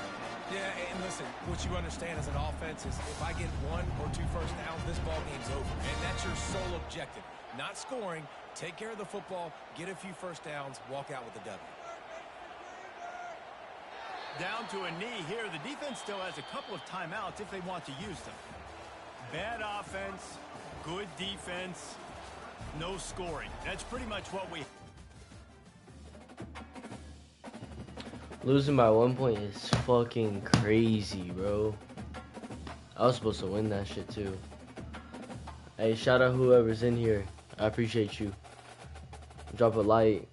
Speaker 4: Yeah, and listen, what you understand as an offense is if I get 1 or 2 first downs, this ball game's over. And that's your sole objective. Not scoring, take care of the football, get a few first downs, walk out with the W.
Speaker 2: Down to a knee here. The defense still has a couple of timeouts if they want to use them. Bad offense, good defense, no scoring. That's pretty much what we...
Speaker 1: Losing by 1 point is fucking crazy, bro. I was supposed to win that shit too. Hey, shout out whoever's in here. I appreciate you. Drop a like,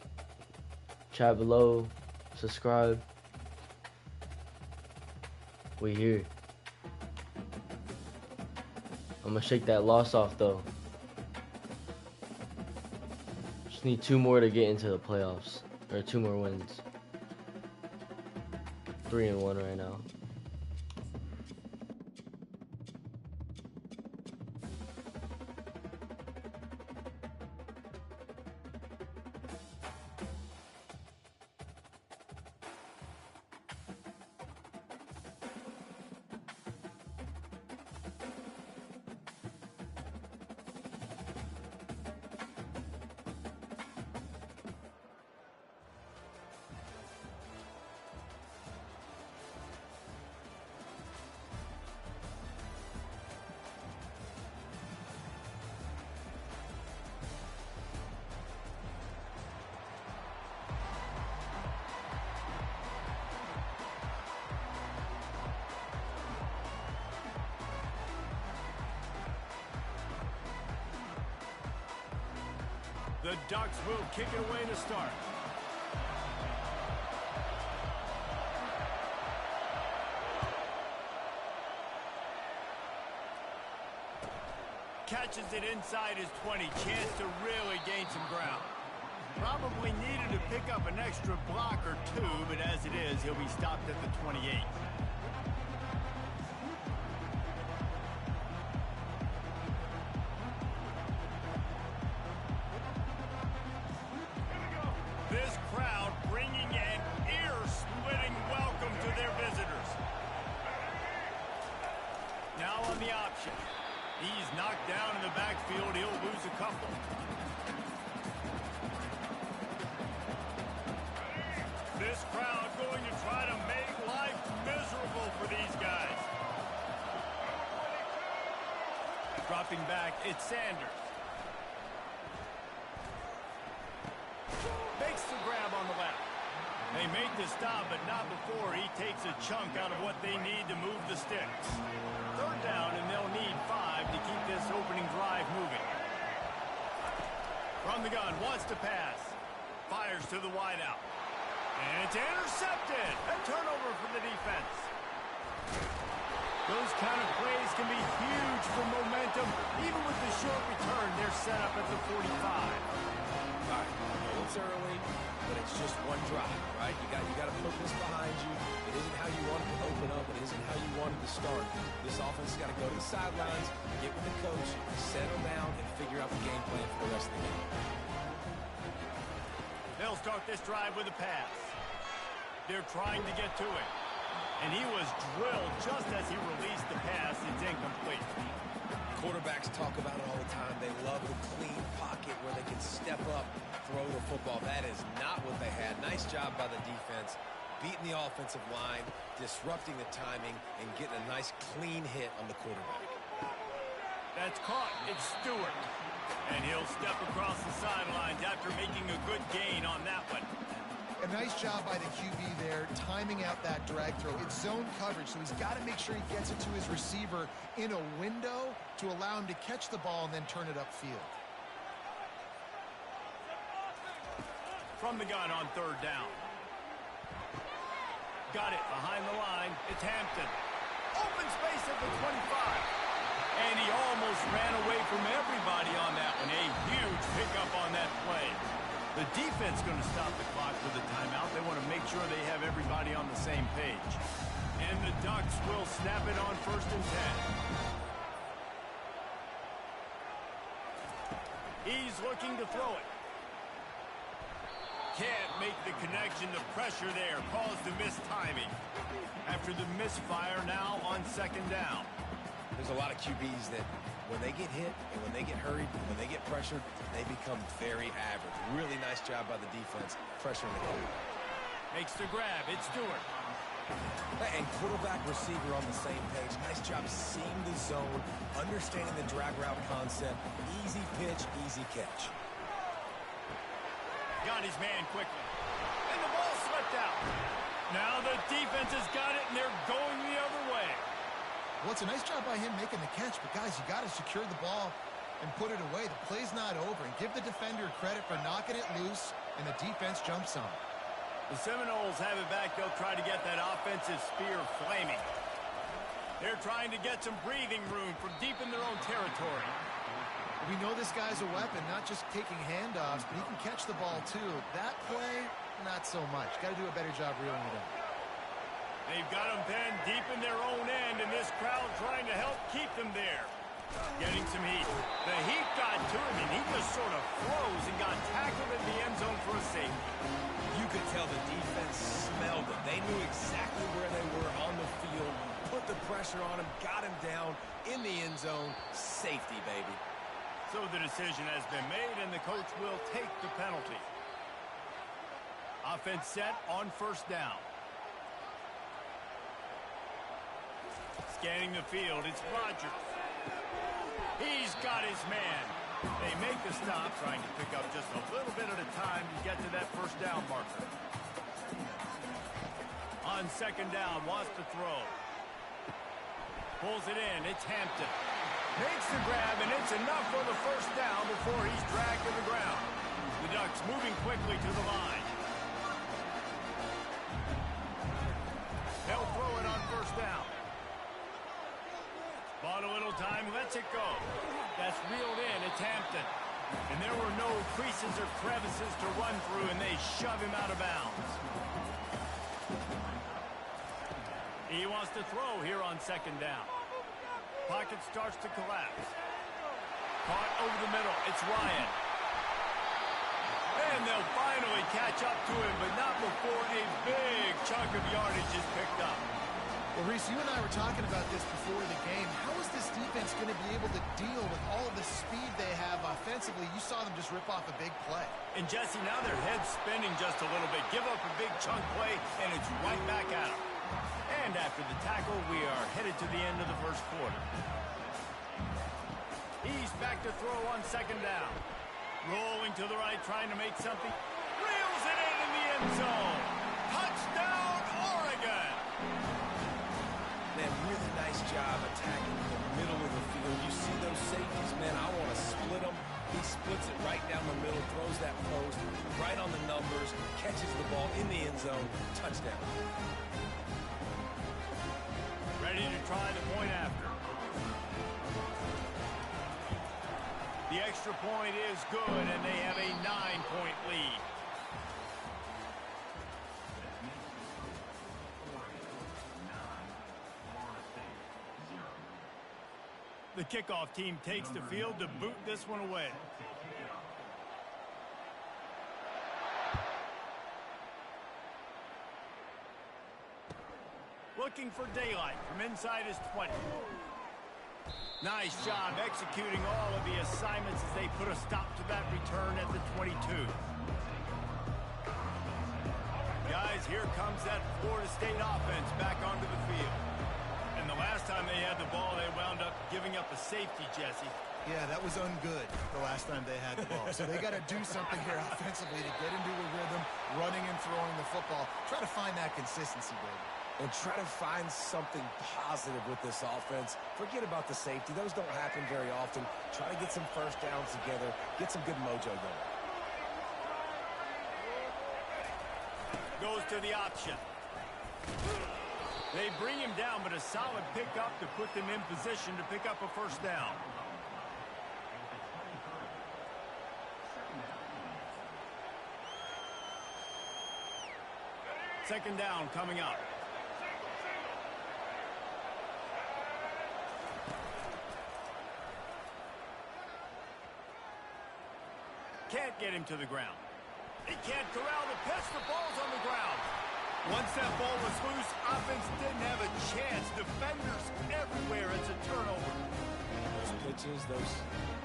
Speaker 1: chat below, subscribe. We here. I'm gonna shake that loss off though. Just need 2 more to get into the playoffs. Or 2 more wins. 3-1 right now.
Speaker 2: The Ducks will kick it away to start. Catches it inside his 20. Chance to really gain some ground. Probably needed to pick up an extra block or 2, but as it is, he'll be stopped at the 28. This crowd bringing an ear-splitting welcome to their visitors. Now on the option. He's knocked down in the backfield. He'll lose a couple. This crowd going to try to make life miserable for these guys. Dropping back, it's Sanders. Makes the grab on the left. They make the stop, but not before he takes a chunk out of what they need to move the sticks. 3rd down, and they'll need 5 to keep this opening drive moving. From the gun, wants to pass. Fires to the wideout. And it's intercepted. A turnover for the defense. Those kind of plays can be huge for momentum. Even with the short return, they're set up at the 45.
Speaker 4: All right, it's early, but it's just one drive, right? You got to put this behind you. It isn't how you wanted to open up. It isn't how you wanted to start. This offense has got to go to the sidelines, get with the coach, settle down, and figure out the game plan for the rest of the game.
Speaker 2: They'll start this drive with a pass. They're trying to get to it. And he was drilled just as he released the pass. It's incomplete.
Speaker 4: Quarterbacks talk about it all the time. They love the clean pocket where they can step up, throw the football. That is not what they had. Nice job by the defense, beating the offensive line, disrupting the timing, and getting a nice clean hit on the quarterback.
Speaker 2: That's caught. It's Stewart. And he'll step across the sidelines after making a good gain on that one.
Speaker 3: A nice job by the QB there, timing out that drag throw. It's zone coverage, so he's got to make sure he gets it to his receiver in a window to allow him to catch the ball and then turn it upfield.
Speaker 2: From the gun on 3rd down. Got it behind the line. It's Hampton. Open space at the 25. And he almost ran away from everybody on that one. A huge pickup on that play. The defense going to stop the clock with a timeout. They want to make sure they have everybody on the same page. And the Ducks will snap it on 1st and 10. He's looking to throw it. Can't make the connection. The pressure there caused the missed timing. After the misfire, now on 2nd down.
Speaker 4: There's a lot of QBs that when they get hit and when they get hurried, when they get pressured, they become very average. Really nice job by the defense, pressuring the quarterback.
Speaker 2: Makes the grab. It's Stewart.
Speaker 4: And quarterback receiver on the same page. Nice job seeing the zone, understanding the drag route concept. Easy pitch, easy catch.
Speaker 2: Got his man quickly. And the ball slipped out. Now the defense has got it, and they're going the other way.
Speaker 3: Well, it's a nice job by him making the catch, but guys, you got to secure the ball and put it away. The play's not over, and give the defender credit for knocking it loose, and the defense jumps on.
Speaker 2: The Seminoles have it back. They'll try to get that offensive spear flaming. They're trying to get some breathing room from deep in their own territory.
Speaker 3: We know this guy's a weapon, not just taking handoffs, but he can catch the ball too. That play, not so much. Got to do a better job reeling it in.
Speaker 2: They've got him pinned deep in their own end, and this crowd trying to help keep them there. Getting some heat. The heat got to him, and he just sort of froze and got tackled in the end zone for a safety.
Speaker 4: You could tell the defense smelled it. They knew exactly where they were on the field, put the pressure on him, got him down in the end zone. Safety, baby.
Speaker 2: So the decision has been made, and the coach will take the penalty. Offense set on first down. Scanning the field, it's Rodgers. He's got his man. They make the stop, trying to pick up just a little bit at a time to get to that first down marker. On second down, wants to throw. Pulls it in, it's Hampton. Makes the grab, and it's enough for the first down before he's dragged to the ground. The Ducks moving quickly to the line. They'll throw it on first down. Bought a little time, lets it go. That's reeled in, it's Hampton. And there were no creases or crevices to run through, and they shove him out of bounds. He wants to throw here on second down. Pocket starts to collapse. Caught over the middle, it's Ryan. And they'll finally catch up to him, but not before a big chunk of yardage is picked up.
Speaker 3: Well, Reese, you and I were talking about this before the game. How is this defense going to be able to deal with all of the speed they have offensively? You saw them just rip off a big play.
Speaker 2: And Jesse, now their head's spinning just a little bit. Give up a big chunk play, and it's right back at them. And after the tackle, we are headed to the end of the first quarter. He's back to throw on second down. Rolling to the right, trying to make something. Reels it in the end zone. Touchdown, Oregon!
Speaker 4: Man, really nice job attacking the middle of the field. You see those safeties, man, I want to split them. He splits it right down the middle, throws that post, right on the numbers, catches the ball in the end zone. Touchdown.
Speaker 2: Ready to try the point after. The extra point is good, and they have a 9-point lead. The kickoff team takes the field to boot this one away. Looking for daylight from inside his 20. Nice job executing all of the assignments as they put a stop to that return at the 22. Guys, here comes that Florida State offense back onto the field. And the last time they had the ball, they wound up giving up a safety, Jesse.
Speaker 3: Yeah, that was ungood the last time they had the ball. So they got to do something here offensively to get into a rhythm, running and throwing the football. Try to find that consistency, baby.
Speaker 4: And try to find something positive with this offense. Forget about the safety. Those don't happen very often. Try to get some first downs together. Get some good mojo going.
Speaker 2: Goes to the option. They bring him down, but a solid pickup to put them in position to pick up a first down. Second down coming up. Can't get him to the ground. He can't corral the pitch. The ball's on the ground. Once that ball was loose, offense didn't have a chance. Defenders everywhere. It's a turnover.
Speaker 4: Those pitches, those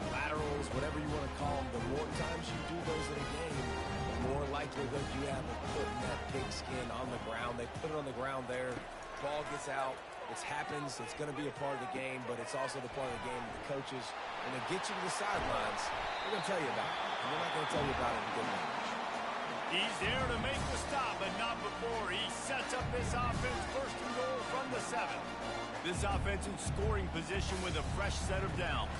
Speaker 4: laterals, whatever you want to call them, the more times you do those in a game, the more likelihood you have of putting that pigskin on the ground. They put it on the ground there. Ball gets out. It happens. It's going to be a part of the game, but it's also the part of the game that the coaches, when they get you to the sidelines, they're going to tell you about it. And they're not going to tell you about it in good language.
Speaker 2: He's there to make the stop, but not before. He sets up this offense first and goal from the 7. This offense in scoring position with a fresh set of downs.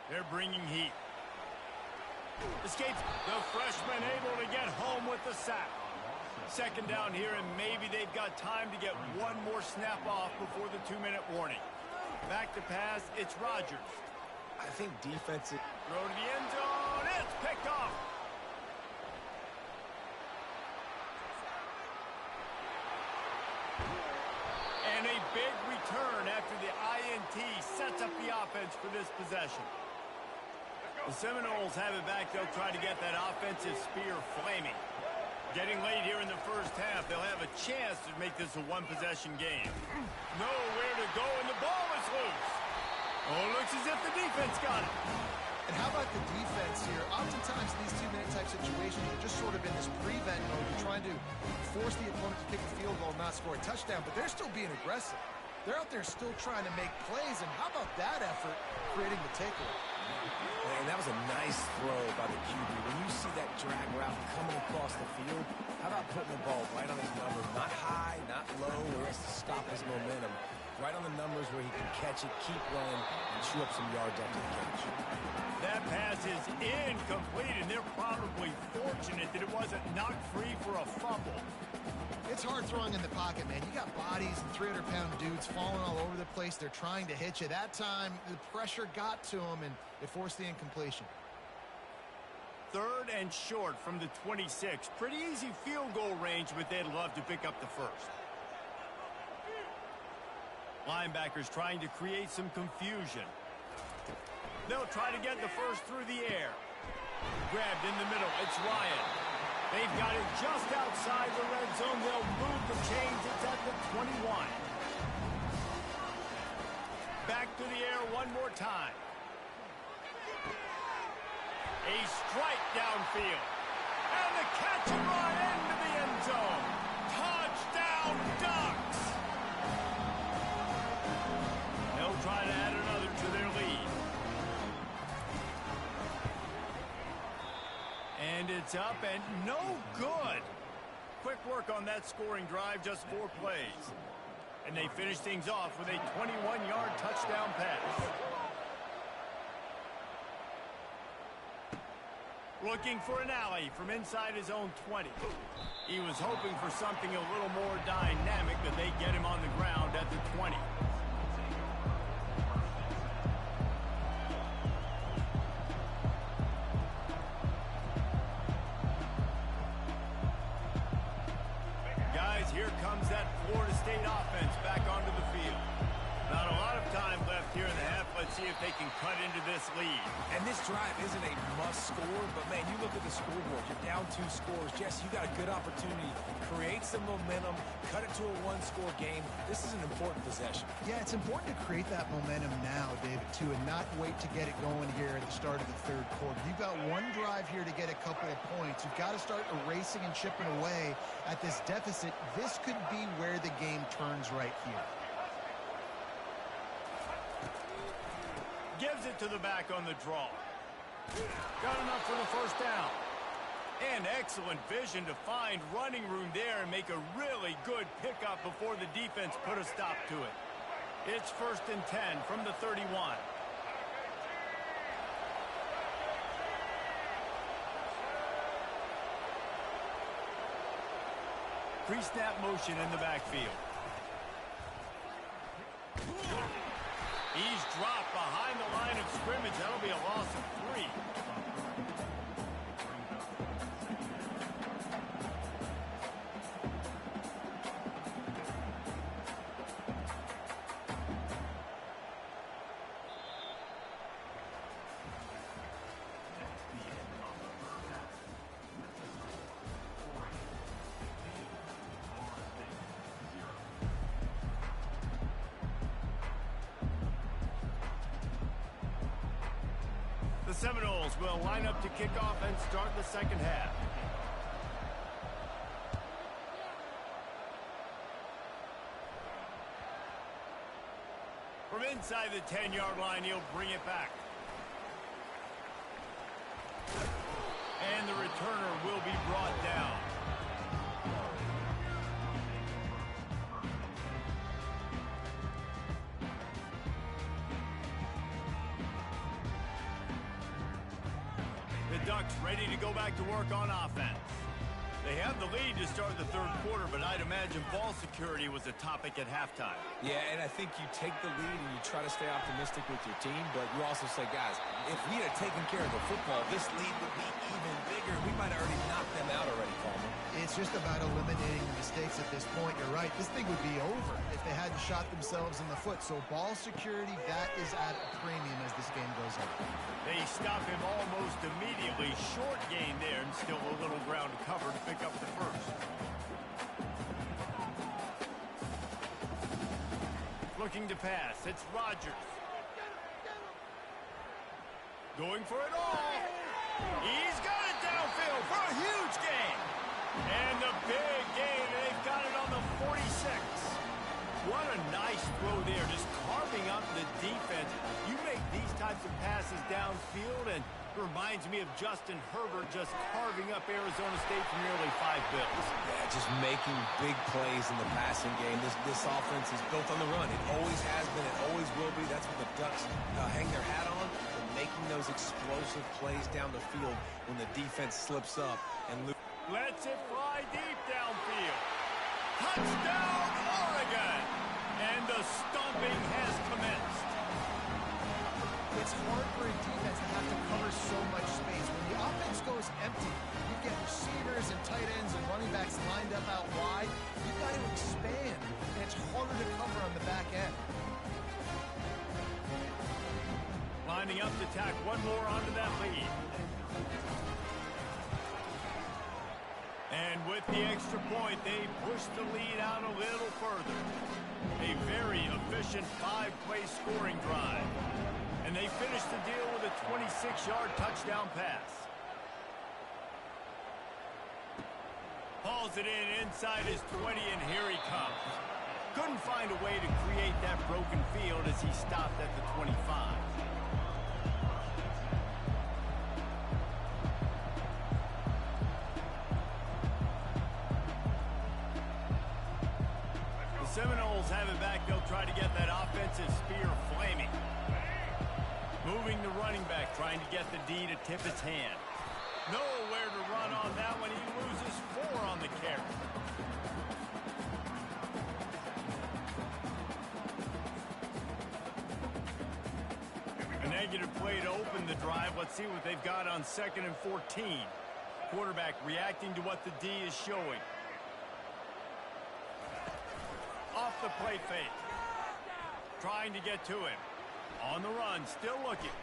Speaker 2: They're bringing heat. Escapes. The freshman able to get home with the sack. Second down here, and maybe they've got time to get one more snap off before the 2-minute warning. Back to pass, it's Rodgers.
Speaker 4: I think defensive...
Speaker 2: Throw to the end zone, it's picked off. And a big return after the INT sets up the offense for this possession. The Seminoles have it back. They'll try to get that offensive spear flaming. Getting late here in the first half, they'll have a chance to make this a one-possession game. Nowhere to go, and the ball is loose. Oh, looks as if the defense got it.
Speaker 3: And how about the defense here? Oftentimes in these 2-minute type situations, you're just sort of in this prevent mode. You're trying to force the opponent to kick a field goal and not score a touchdown, but they're still being aggressive. They're out there still trying to make plays, and how about that effort creating the takeaway?
Speaker 4: Man, that was a nice throw by the QB. When you see that drag route coming across the field, how about putting the ball right on his numbers? Not high, not low, where he has to stop his momentum. Right on the numbers where he can catch it, keep running, and chew up some yards after the catch.
Speaker 2: That pass is incomplete, and they're probably fortunate that it wasn't knocked free for a fumble.
Speaker 3: It's hard throwing in the pocket, man. You got bodies and 300-pound dudes falling all over the place. They're trying to hit you. That time, the pressure got to them, and it forced the incompletion.
Speaker 2: 3rd and short from the 26. Pretty easy field goal range, but they'd love to pick up the first. Linebackers trying to create some confusion. They'll try to get the first through the air. Grabbed in the middle. It's Ryan. They've got it just outside the red zone. They'll move the chains. It's at the 21. Back to the air one more time. A strike downfield. And the catch and run into the end zone. Touchdown, Ducks! They'll try to add another to their lead. And it's up and no good. Quick work on that scoring drive, just 4 plays. And they finish things off with a 21-yard touchdown pass. Looking for an alley from inside his own 20. He was hoping for something a little more dynamic, but they get him on the ground at the 20. Guys, here comes that Florida State offense back onto the field. Not a lot of time left here in the half. Let's see if they can cut into this lead.
Speaker 4: And this drive isn't a must score, but man, you look at the scoreboard. You're down 2 scores. Jesse, you got a good opportunity. Create some momentum. Cut it to a 1-score game. This is an important possession.
Speaker 3: Yeah, it's important to create that momentum now, David, too, and not wait to get it going here at the start of the 3rd quarter. You've got one drive here to get a couple of points. You've got to start erasing and chipping away at this deficit. This could be where the game turns right here.
Speaker 2: Gives it to the back on the draw. Got enough for the first down. And excellent vision to find running room there and make a really good pickup before the defense put a stop to it. It's 1st and 10 from the 31. Pre-snap motion in the backfield. He's dropped behind the line of scrimmage. That'll be a loss of 3. The Seminoles will line up to kick off and start the second half. From inside the 10-yard line, he'll bring it back. And the returner will be brought down. The Ducks ready to go back to work on offense. They have the lead to start the third quarter, but I'd imagine ball security was a topic at halftime.
Speaker 4: Yeah, and I think you take the lead and you try to stay optimistic with your team, but you also say, guys, if we had taken care of the football, this lead would be even bigger. We might have already knocked them out already, Palmer.
Speaker 3: It's just about eliminating the mistakes at this point. You're right. This thing would be over if they hadn't shot themselves in the foot. So ball security, that is at a premium as this game goes on.
Speaker 2: They stop him almost immediately. Short gain there, and still a little ground to cover to pick up the first. Looking to pass. It's Rodgers. Going for it all. He's got it downfield for a huge gain. And the big gain. They've got it on the 46. What a nice throw there, just carving up the defense. You make these types of passes downfield, and it reminds me of Justin Herbert just carving up Arizona State for nearly 5 bills.
Speaker 4: Yeah, just making big plays in the passing game. This offense is built on the run. It always has been. It always will be. That's what the Ducks hang their hat on. They're making those explosive plays down the field when the defense slips up and loses.
Speaker 2: Lets it fly deep downfield. Touchdown, Oregon! And the stomping has commenced.
Speaker 3: It's hard for a defense to have to cover so much space. When the offense goes empty, you get receivers and tight ends and running backs lined up out wide. You've got to expand, and it's harder to cover on the back end.
Speaker 2: Lining up to tack one more onto that lead. And with the extra point, they push the lead out a little further. A very efficient 5-play scoring drive. And they finish the deal with a 26-yard touchdown pass. Hauls it in inside his 20, and here he comes. Couldn't find a way to create that broken field as he stopped at the 25. Seminoles have it back. They'll try to get that offensive spear flaming. Moving the running back, trying to get the D to tip his hand. Nowhere to run on that one. He loses 4 on the carry. A negative play to open the drive. Let's see what they've got on 2nd and 14. Quarterback reacting to what the D is showing. Off the play fake. Trying to get to him. On the run, still looking.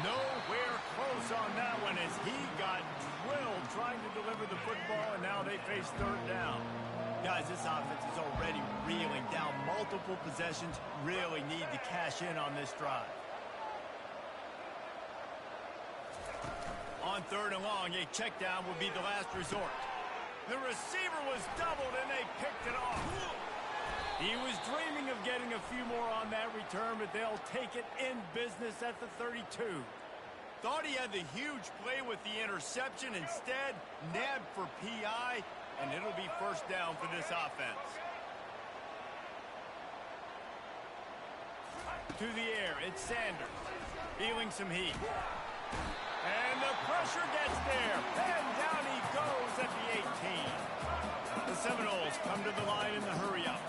Speaker 2: Nowhere close on that one as he got drilled trying to deliver the football, and now they face 3rd down. Guys, this offense is already reeling down multiple possessions. Really need to cash in on this drive. On 3rd and long, a check down would be the last resort. The receiver was doubled, and they picked it off. He was dreaming of getting a few more on that return, but they'll take it in business at the 32. Thought he had the huge play with the interception. Instead, nabbed for PI, and it'll be 1st down for this offense. To the air, it's Sanders. Feeling some heat. And the pressure gets there. And down he goes at the 18. The Seminoles come to the line in the hurry-up.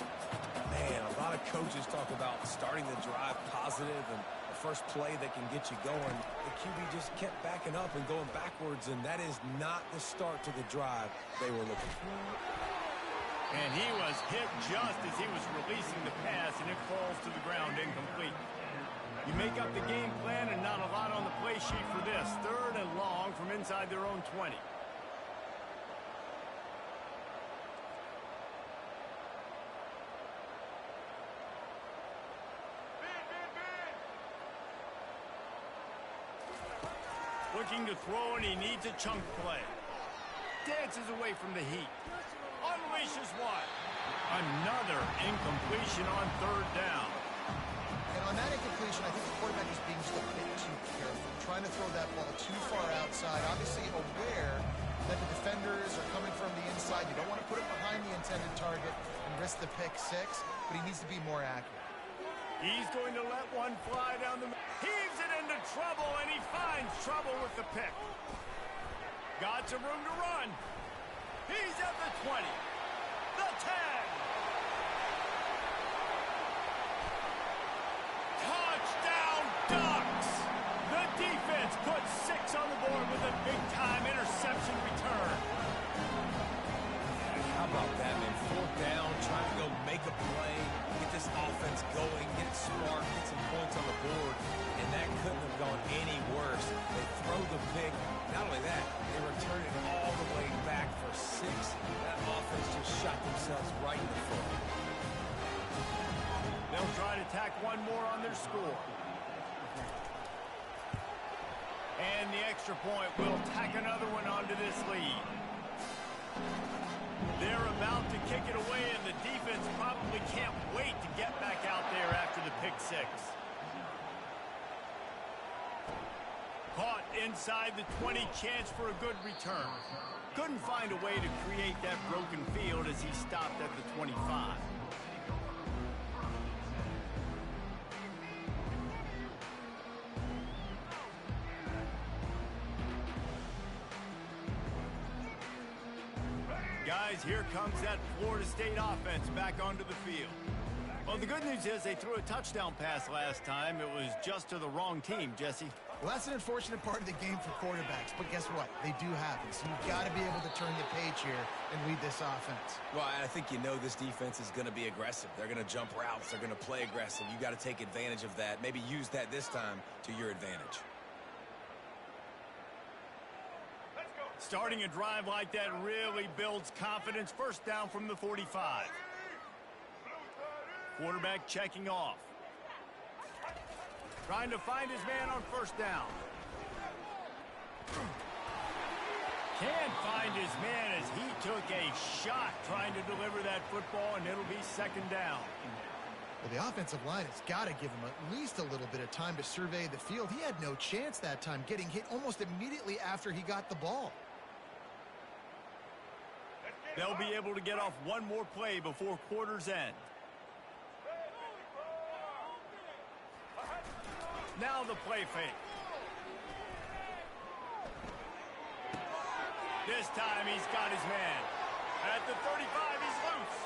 Speaker 4: Man, a lot of coaches talk about starting the drive positive and the first play that can get you going. The QB just kept backing up and going backwards, and that is not the start to the drive they were looking for.
Speaker 2: And he was hit just as he was releasing the pass, and it falls to the ground incomplete. You make up the game plan and not a lot on the play sheet for this. 3rd and long from inside their own 20. Looking to throw, and he needs a chunk play. Dances away from the heat. Unleashes one. Another incompletion on 3rd down.
Speaker 3: And on that incompletion, I think the quarterback is being just a bit too careful, trying to throw that ball too far outside, obviously aware that the defenders are coming from the inside. You don't want to put it behind the intended target and risk the pick 6, but he needs to be more accurate.
Speaker 2: He's going to let one fly down the... Heaves it into trouble, and he finds trouble with the pick. Got some room to run. He's at the 20. The 10. Touchdown Ducks! The defense puts 6 on the board with a big-time interception return.
Speaker 4: How about that, man? 4th down, trying to go make a play, get this offense going, get it sparked, get some points on the board, and that couldn't have gone any worse. They throw the pick. Not only that, they return it all the way back for 6. That offense just shot themselves right in the foot.
Speaker 2: They'll try to tack one more on their score. And the extra point will tack another one onto this lead. They're about to kick it away, and the defense probably can't wait to get back out there after the pick 6. Caught inside the 20, chance for a good return. Couldn't find a way to create that broken field as he stopped at the 25. Guys, here comes that Florida State offense back onto the field. Well, the good news is they threw a touchdown pass last time. It was just to the wrong team, Jesse.
Speaker 3: Well, that's an unfortunate part of the game for quarterbacks, but guess what? They do happen, so you've got to be able to turn the page here and lead this offense.
Speaker 4: Well, I think you know this defense is going to be aggressive. They're going to jump routes. They're going to play aggressive. You got to take advantage of that. Maybe use that this time to your advantage.
Speaker 2: Starting a drive like that really builds confidence. 1st down from the 45. Quarterback checking off. Trying to find his man on 1st down. Can't find his man as he took a shot trying to deliver that football, and it'll be 2nd down.
Speaker 3: Well, the offensive line has got to give him at least a little bit of time to survey the field. He had no chance that time, getting hit almost immediately after he got the ball.
Speaker 2: They'll be able to get off one more play before quarter's end. Now the play fake. This time he's got his man. At the 35, he's loose.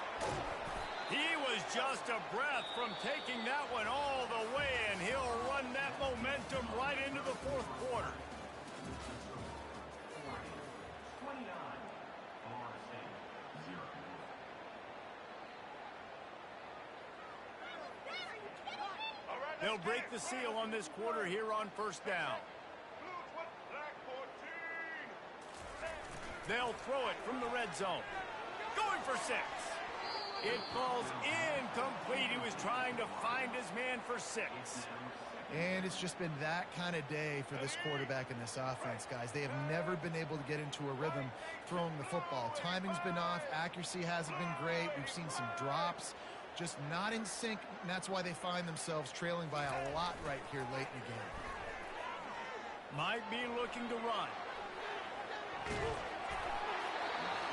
Speaker 2: He was just a breath from taking that one all the way, and he'll run that momentum right into the 4th quarter. They'll break the seal on this quarter here on 1st down. They'll throw it from the red zone. Going for 6. It falls incomplete. He was trying to find his man for 6.
Speaker 3: And it's just been that kind of day for this quarterback and this offense, guys. They have never been able to get into a rhythm throwing the football. Timing's been off. Accuracy hasn't been great. We've seen some drops. Just not in sync, and that's why they find themselves trailing by a lot right here late in the game.
Speaker 2: Might be looking to run.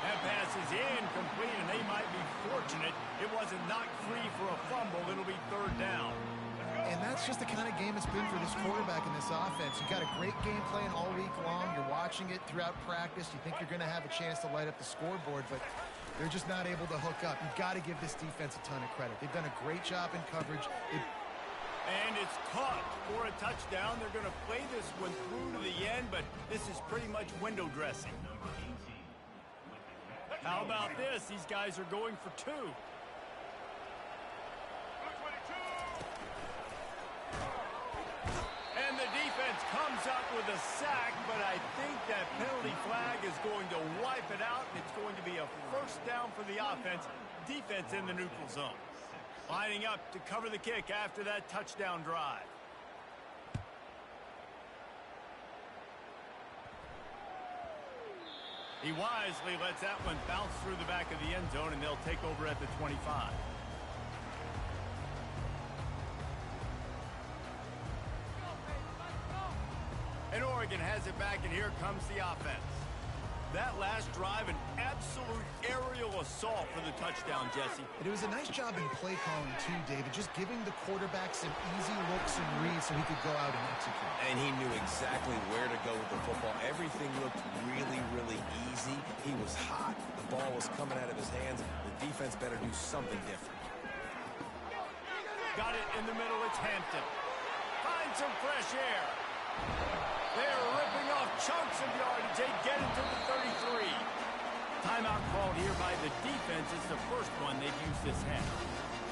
Speaker 2: That pass is incomplete, and they might be fortunate it wasn't knocked free for a fumble. It'll be 3rd down.
Speaker 3: And that's just the kind of game it's been for this quarterback and this offense. You've got a great game plan all week long. You're watching it throughout practice. You think you're going to have a chance to light up the scoreboard, but they're just not able to hook up. You've got to give this defense a ton of credit. They've done a great job in coverage.
Speaker 2: And it's caught for a touchdown. They're going to play this one through to the end, but this is pretty much window dressing. How about this? These guys are going for 2. And the defense comes up with a sack, but I think that penalty flag is going to wipe it out, and it's going to be a 1st down for the offense. Defense in the neutral zone. Lining up to cover the kick after that touchdown drive. He wisely lets that one bounce through the back of the end zone, and they'll take over at the 25. And Oregon has it back, and here comes the offense. That last drive, an absolute aerial assault for the touchdown, Jesse.
Speaker 3: And it was a nice job in play calling too, David, just giving the quarterback some easy looks and reads so he could go out and execute.
Speaker 4: And he knew exactly where to go with the football. Everything looked really, really easy. He was hot. The ball was coming out of his hands. The defense better do something different.
Speaker 2: Got it in the middle. It's Hampton. Find some fresh air. They're ripping off chunks of yardage. They get it to the 33. Timeout called here by the defense. It's the first one they've used this half.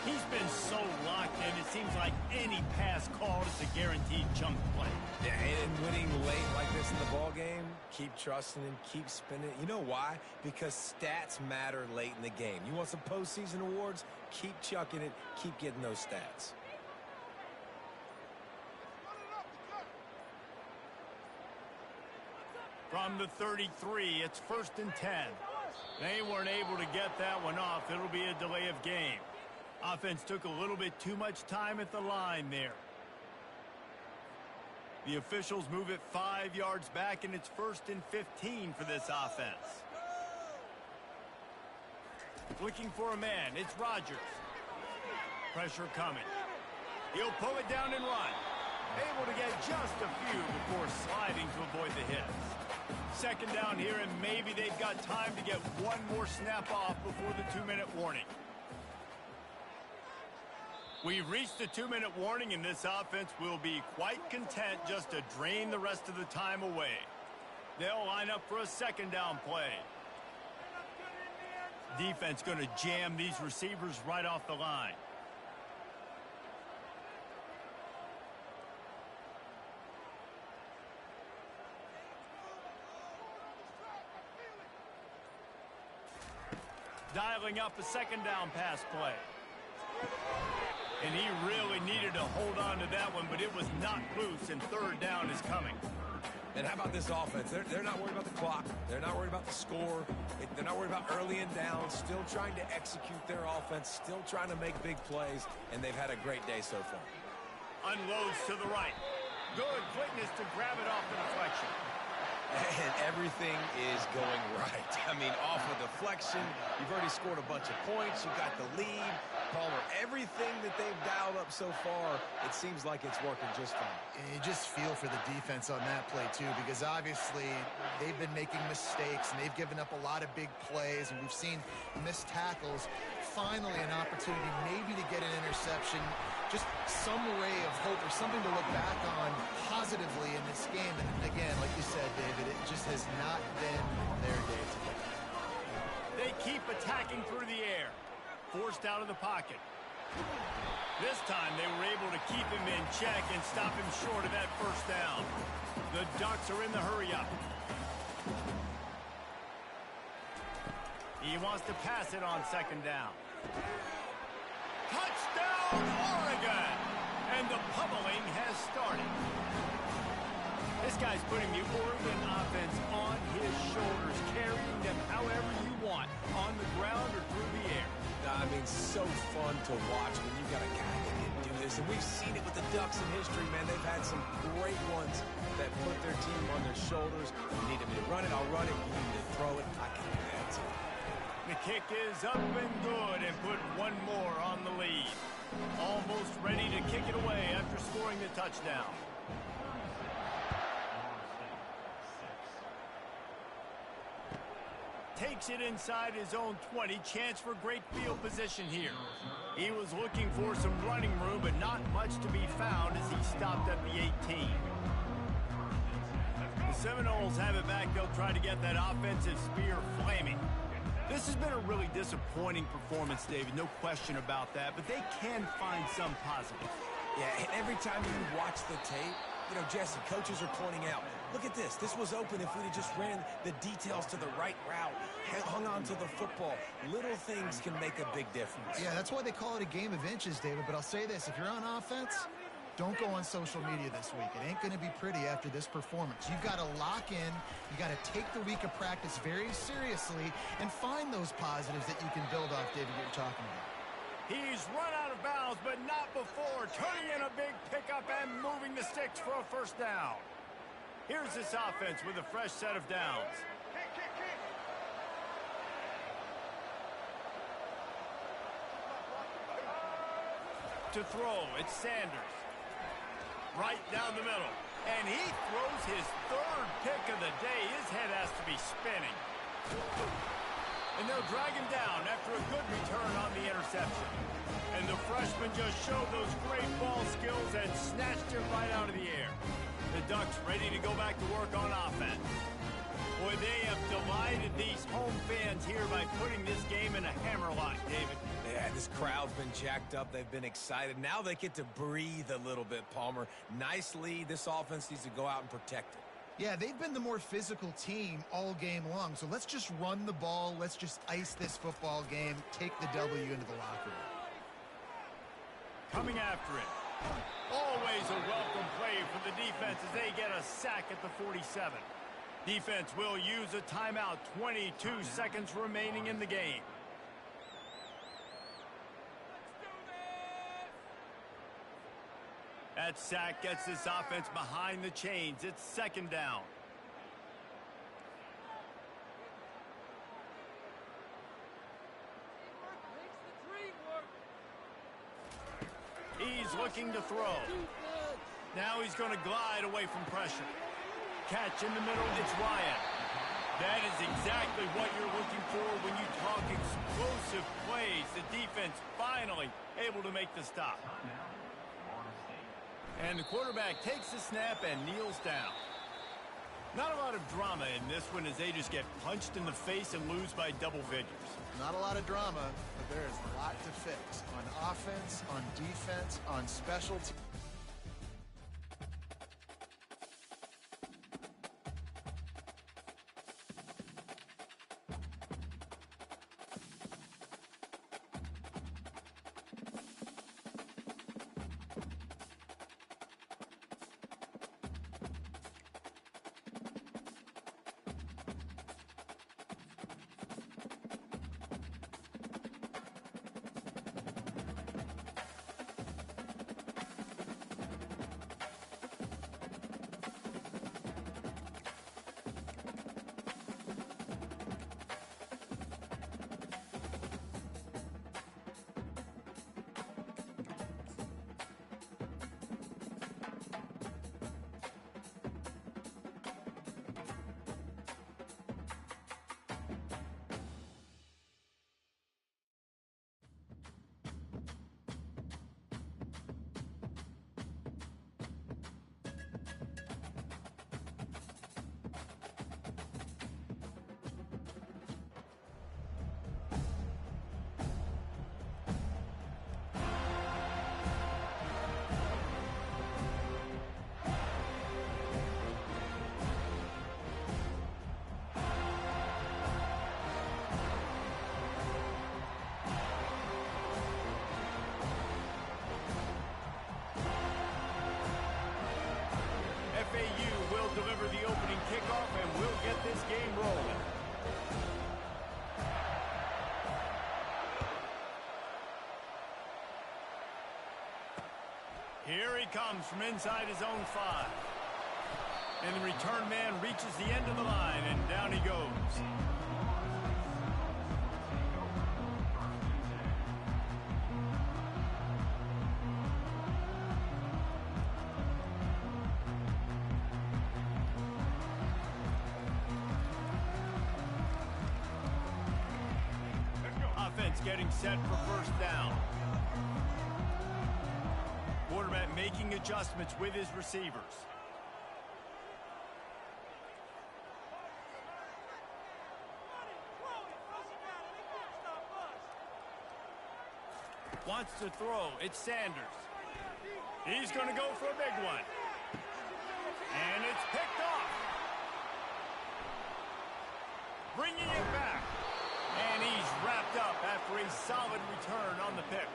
Speaker 2: He's been so locked in, it seems like any pass called is a guaranteed chunk play.
Speaker 4: Yeah, and winning late like this in the ball game, keep trusting and keep spinning. You know why? Because stats matter late in the game. You want some postseason awards? Keep chucking it. Keep getting those stats.
Speaker 2: From the 33, it's 1st and 10. They weren't able to get that one off. It'll be a delay of game. Offense took a little bit too much time at the line there. The officials move it 5 yards back, and it's 1st and 15 for this offense. Looking for a man. It's Rodgers. Pressure coming. He'll pull it down and run. Able to get just a few before sliding to avoid the hits. 2nd down here, and maybe they've got time to get one more snap off before the 2-minute warning. We've reached the 2-minute warning, and this offense will be quite content just to drain the rest of the time away. They'll line up for a 2nd down play. Defense going to jam these receivers right off the line. Dialing up a 2nd down pass play. And he really needed to hold on to that one, but it was not loose, and 3rd down is coming.
Speaker 4: And how about this offense? They're not worried about the clock. They're not worried about the score. They're not worried about early and down. Still trying to execute their offense. Still trying to make big plays, and they've had a great day so far.
Speaker 2: Unloads to the right. Good quickness to grab it off the deflection.
Speaker 4: And everything is going right. I mean, off a deflection, you've already scored a bunch of points. You got the lead. Palmer, everything that they've dialed up so far, it seems like it's working just fine.
Speaker 3: And you just feel for the defense on that play, too, because obviously they've been making mistakes, and they've given up a lot of big plays, and we've seen missed tackles. Finally, an opportunity maybe to get an interception, just some ray of hope or something to look back on positively in this game. And again, like you said, David, it just has not been their day today.
Speaker 2: They keep attacking through the air. Forced out of the pocket. This time they were able to keep him in check and stop him short of that 1st down. The Ducks are in the hurry-up. He wants to pass it on 2nd down. Touchdown, Oregon! And the pummeling has started. This guy's putting the Oregon offense on his shoulders, carrying them however you want, on the ground or through the air.
Speaker 4: I mean, so fun to watch when you've got a guy that can do this. And we've seen it with the Ducks in history, man. They've had some great ones that put their team on their shoulders. You need me to run it, I'll run it. You need me to throw it, I can do that too.
Speaker 2: The kick is up and good, and put one more on the lead. Almost ready to kick it away after scoring the touchdown. Takes it inside his own 20. Chance for great field position here. He was looking for some running room, but not much to be found as he stopped at the 18. The Seminoles have it back. They'll try to get that offensive spear flaming. This has been a really disappointing performance, David. No question about that, but they can find some positive.
Speaker 4: Yeah, and every time you watch the tape, you know, Jesse, coaches are pointing out, look at this. This was open if we'd have just ran the details to the right route, hung on to the football. Little things can make a big difference.
Speaker 3: Yeah, that's why they call it a game of inches, David. But I'll say this, if you're on offense, don't go on social media this week. It ain't going to be pretty after this performance. You've got to lock in. You got to take the week of practice very seriously and find those positives that you can build off, David, that you're talking about.
Speaker 2: He's run out of bounds, but not before. Turning in a big pickup and moving the sticks for a 1st down. Here's this offense with a fresh set of downs. To throw, it's Sanders. Right down the middle. And he throws his third pick of the day. His head has to be spinning. And they'll drag him down after a good return on the interception. And the freshman just showed those great ball skills and snatched it right out of the air. The Ducks ready to go back to work on offense. Boy, they have delighted these home fans here by putting this game in a hammerlock, David.
Speaker 4: Yeah, this crowd's been jacked up. They've been excited. Now they get to breathe a little bit, Palmer. Nice lead. This offense needs to go out and protect it.
Speaker 3: Yeah, they've been the more physical team all game long. So let's just run the ball. Let's just ice this football game. Take the W into the locker room.
Speaker 2: Coming after it. Always a welcome play for the defense as they get a sack at the 47. Defense will use a timeout. 22 seconds remaining in the game. That sack gets this offense behind the chains. It's second down. He's looking to throw. Now he's going to glide away from pressure. Catch in the middle, it's Ryan. That is exactly what you're looking for when you talk explosive plays. The defense finally able to make the stop. And the quarterback takes the snap and kneels down. Not a lot of drama in this one as they just get punched in the face and lose by double figures.
Speaker 3: Not a lot of drama, but there is a lot to fix on offense, on defense, on special teams.
Speaker 2: FAU will deliver the opening kickoff and will get this game rolling. Here he comes from inside his own 5. And the return man reaches the end of the line, and down he goes. Offense getting set for first down. Quarterback making adjustments with his receivers. Wants to throw. It's Sanders. He's going to go for a big one. And it's picked off. Bringing it back. And he's wrapped up after a solid return on the pick.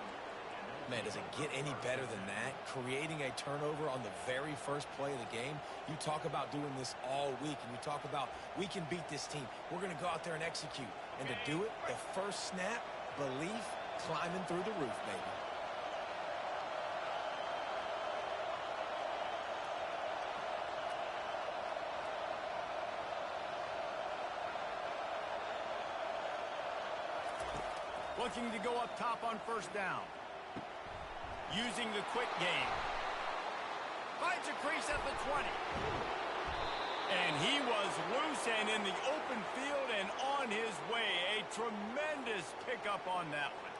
Speaker 4: Man, does it get any better than that? Creating a turnover on the very first play of the game. You talk about doing this all week, and you talk about, we can beat this team. We're going to go out there and execute. And to do it, the first snap, belief, climbing through the roof, baby.
Speaker 2: Looking to go up top on first down. using the quick game. Finds a crease at the 20. And he was loose and in the open field and on his way. A tremendous pickup on that one.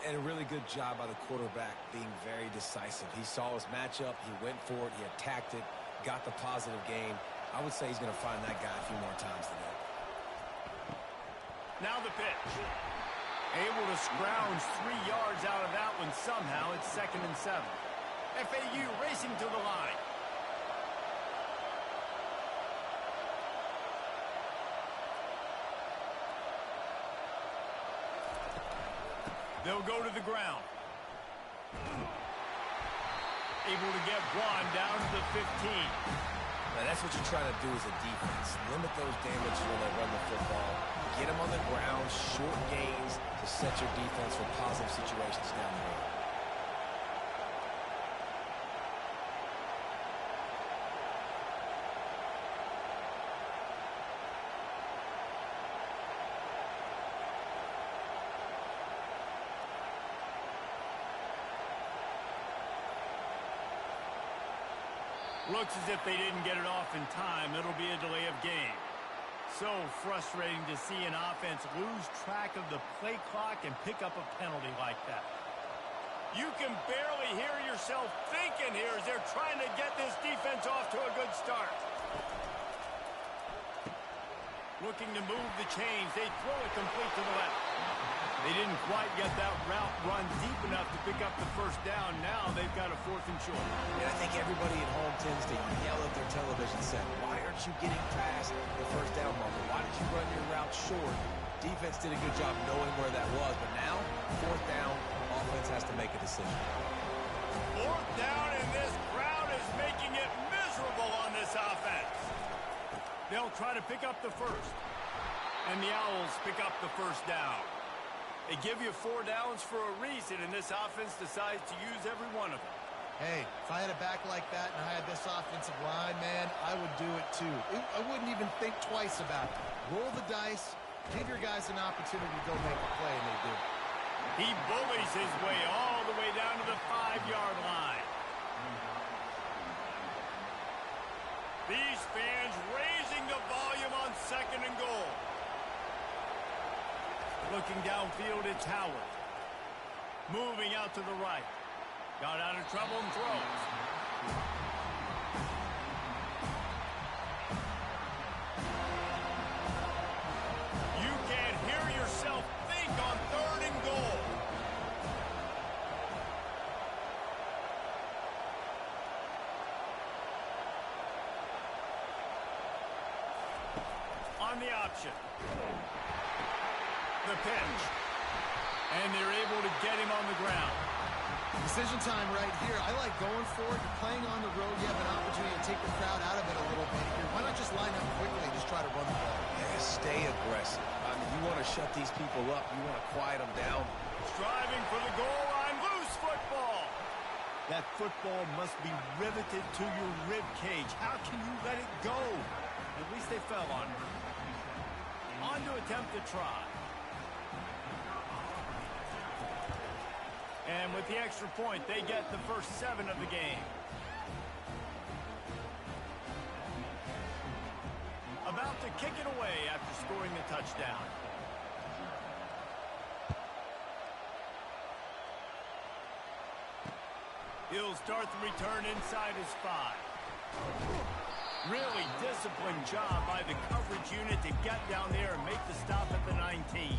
Speaker 4: And a really good job by the quarterback being very decisive. He saw his matchup, he went for it, he attacked it, got the positive gain. I would say he's going to find that guy a few more times today.
Speaker 2: Now the pitch. Able to scrounge 3 yards out of that one somehow. It's 2nd and 7. FAU racing to the line. They'll go to the ground. Able to get one down to the 15.
Speaker 4: Now that's what you're trying to do as a defense. Limit those damages when they run the football. Get them on the ground, short gains to set your defense for positive situations down the road.
Speaker 2: Looks as if they didn't get it off in time. It'll be a delay of game. So frustrating to see an offense lose track of the play clock and pick up a penalty like that. You can barely hear yourself thinking here as they're trying to get this defense off to a good start. Looking to move the chains. They throw it complete to the left. They didn't quite get that route run deep enough to pick up the first down. Now they've got a 4th and short.
Speaker 4: And I think everybody at home tends to yell at their television set. Why aren't you getting past the first down marker? Why did you run your route short? Defense did a good job knowing where that was. But now, 4th down, offense has to make a decision.
Speaker 2: 4th down, and this crowd is making it miserable on this offense. They'll try to pick up the first. And the Owls pick up the first down. They give you 4 downs for a reason, and this offense decides to use every one of them.
Speaker 3: Hey, if I had a back like that and I had this offensive line, man, I would do it too. I wouldn't even think twice about it. Roll the dice, give your guys an opportunity to go make a play, and they do.
Speaker 2: He bullies his way all the way down to the 5-yard line. These fans raising the volume on 2nd and goal. Looking downfield, it's Howard. Moving out to the right. Got out of trouble and throws. You can't hear yourself think on 3rd and goal. On the option. The pitch. And they're able to get him on the ground.
Speaker 3: Decision time right here. I like going for it. You're playing on the road. You have an opportunity to take the crowd out of it a little bit here. Why not just line up quickly and just try to run the ball?
Speaker 4: Yeah, stay aggressive. I mean, you want to shut these people up. You want to quiet them down.
Speaker 2: Striving for the goal line. Loose football. That football must be riveted to your rib cage. How can you let it go? At least they fell on it. On to attempt to try. And with the extra point, they get the first 7 of the game. About to kick it away after scoring the touchdown. He'll start the return inside his 5. Really disciplined job by the coverage unit to get down there and make the stop at the 19.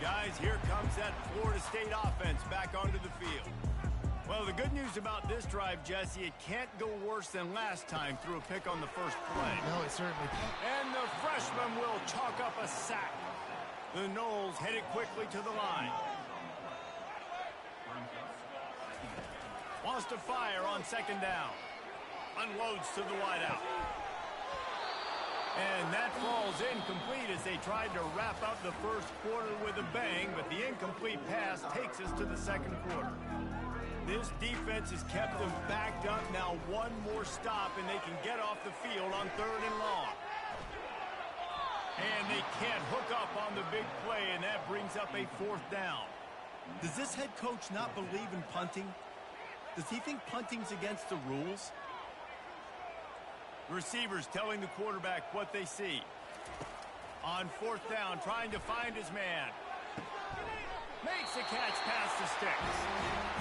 Speaker 2: Guys, here comes that Florida State offense back onto the field. Well, the good news about this drive, Jesse, it can't go worse than last time through a pick on the first play.
Speaker 3: No, it certainly can't.
Speaker 2: And the freshman will chalk up a sack. The Noles head it quickly to the line. Wants to fire on 2nd down. Unloads to the wideout. And that falls incomplete as they tried to wrap up the first quarter with a bang, but the incomplete pass takes us to the 2nd quarter. This defense has kept them backed up. Now one more stop, and they can get off the field on 3rd and long. And they can't hook up on the big play, and that brings up a 4th down. Does this head coach not believe in punting? Does he think punting's against the rules? The receivers telling the quarterback what they see. On fourth down, trying to find his man. Makes the catch past the sticks.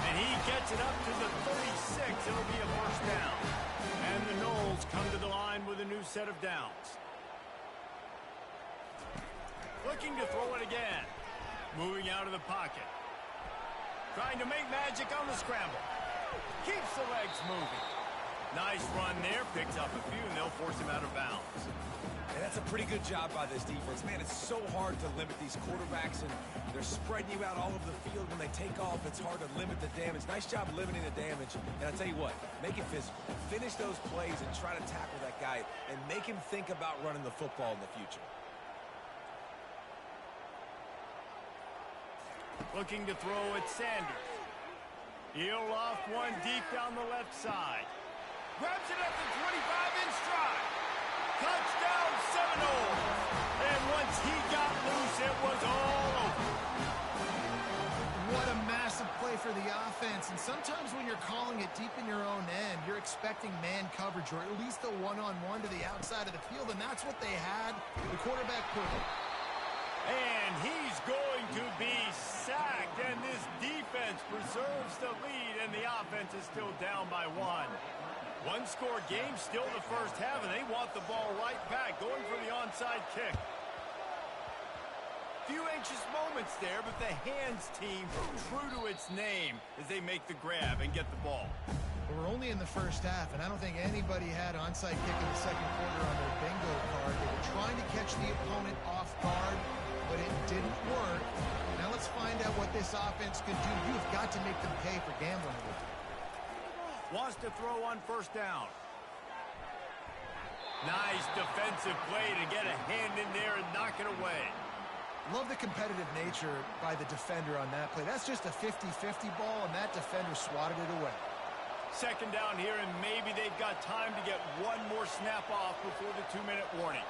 Speaker 2: And he gets it up to the 36. It'll be a first down. And the Noles come to the line with a new set of downs. Looking to throw it again. Moving out of the pocket. Trying to make magic on the scramble. Keeps the legs moving. Nice run there. Picks up a few, and they'll force him out of bounds.
Speaker 4: And that's a pretty good job by this defense. Man, it's so hard to limit these quarterbacks, and they're spreading you out all over the field. When they take off, it's hard to limit the damage. Nice job limiting the damage. And I tell you what, make it physical. Finish those plays and try to tackle that guy and make him think about running the football in the future.
Speaker 2: Looking to throw at Sanders. He'll off one deep down the left side. Grabs it at the 25 in stride. Touchdown, Seminoles. And once he got loose, it was all over.
Speaker 3: What a massive play for the offense. And sometimes when you're calling it deep in your own end, you're expecting man coverage or at least a one-on-one to the outside of the field, and that's what they had. The quarterback put it.
Speaker 2: And he's going to be sacked, and this defense preserves the lead, and the offense is still down by one. One-score game, still the first half, and they want the ball right back, going for the onside kick. Few anxious moments there, but the hands team true to its name as they make the grab and get the ball.
Speaker 3: But we're only in the first half, and I don't think anybody had onside kick in the second quarter on their bingo card. They were trying to catch the opponent off guard, but it didn't work. Now let's find out what this offense can do. You've got to make them pay for gambling with it.
Speaker 2: Wants to throw on first down. Nice defensive play to get a hand in there and knock it away.
Speaker 3: Love the competitive nature by the defender on that play. That's just a 50-50 ball, and that defender swatted it away.
Speaker 2: Second down here, and maybe they've got time to get one more snap off before the 2-minute warning.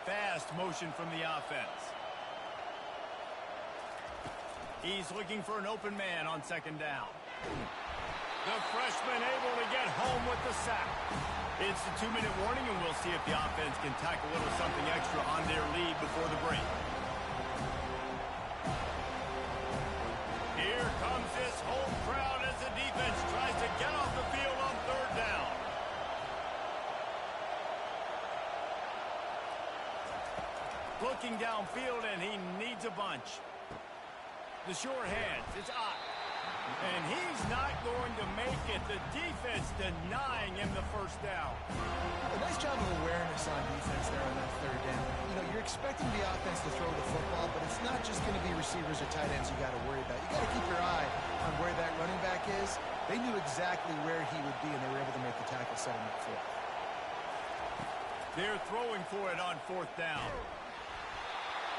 Speaker 2: Fast motion from the offense. He's looking for an open man on second down. The freshman able to get home with the sack. It's the 2-minute warning, and we'll see if the offense can tack a little something extra on their lead before the break. Here comes this home crowd as the defense tries to get off the field on third down. Looking downfield, and he needs a bunch. The sure hands, it's Ott. And he's not going to make it. The defense denying him the first down.
Speaker 3: A nice job of awareness on defense there on that third down. You know, you're expecting the offense to throw the football, but it's not just going to be receivers or tight ends you got to worry about. You got to keep your eye on where that running back is. They knew exactly where he would be, and they were able to make the tackle setting up for it.
Speaker 2: They're throwing for it on fourth down.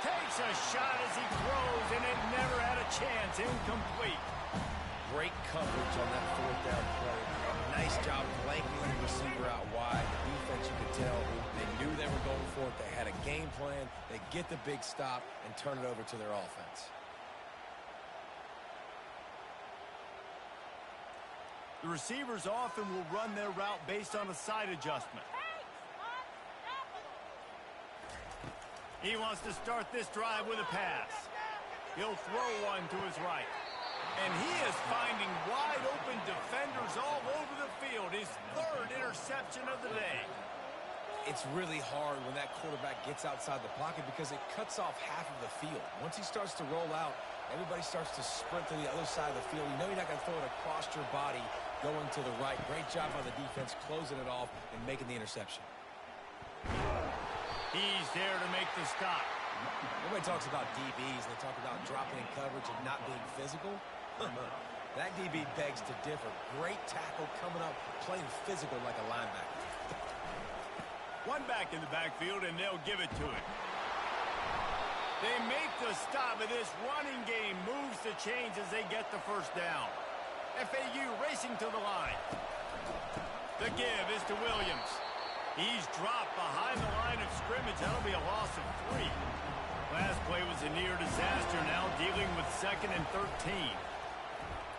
Speaker 2: Takes a shot as he throws, and it never had a chance. Incomplete.
Speaker 4: Great coverage on that fourth down play. Nice job blanketing the receiver out wide. The defense, you could tell, they knew they were going for it. They had a game plan. They get the big stop and turn it over to their offense.
Speaker 2: The receivers often will run their route based on a side adjustment. He wants to start this drive with a pass. He'll throw one to his right. And he is finding wide-open defenders all over the field. His third interception of the day.
Speaker 4: It's really hard when that quarterback gets outside the pocket because it cuts off half of the field. Once he starts to roll out, everybody starts to sprint to the other side of the field. You know you're not going to throw it across your body going to the right. Great job by the defense closing it off and making the interception.
Speaker 2: He's there to make the stop.
Speaker 4: Everybody talks about DBs. They talk about dropping in coverage and not being physical. That DB begs to differ. Great tackle coming up, playing physical like a linebacker.
Speaker 2: One back in the backfield, and they'll give it to him. They make the stop, and this running game moves the chains as they get the first down. FAU racing to the line. The give is to Williams. He's dropped behind the line of scrimmage. That'll be a loss of 3. Last play was a near disaster. Now dealing with 2nd and 13.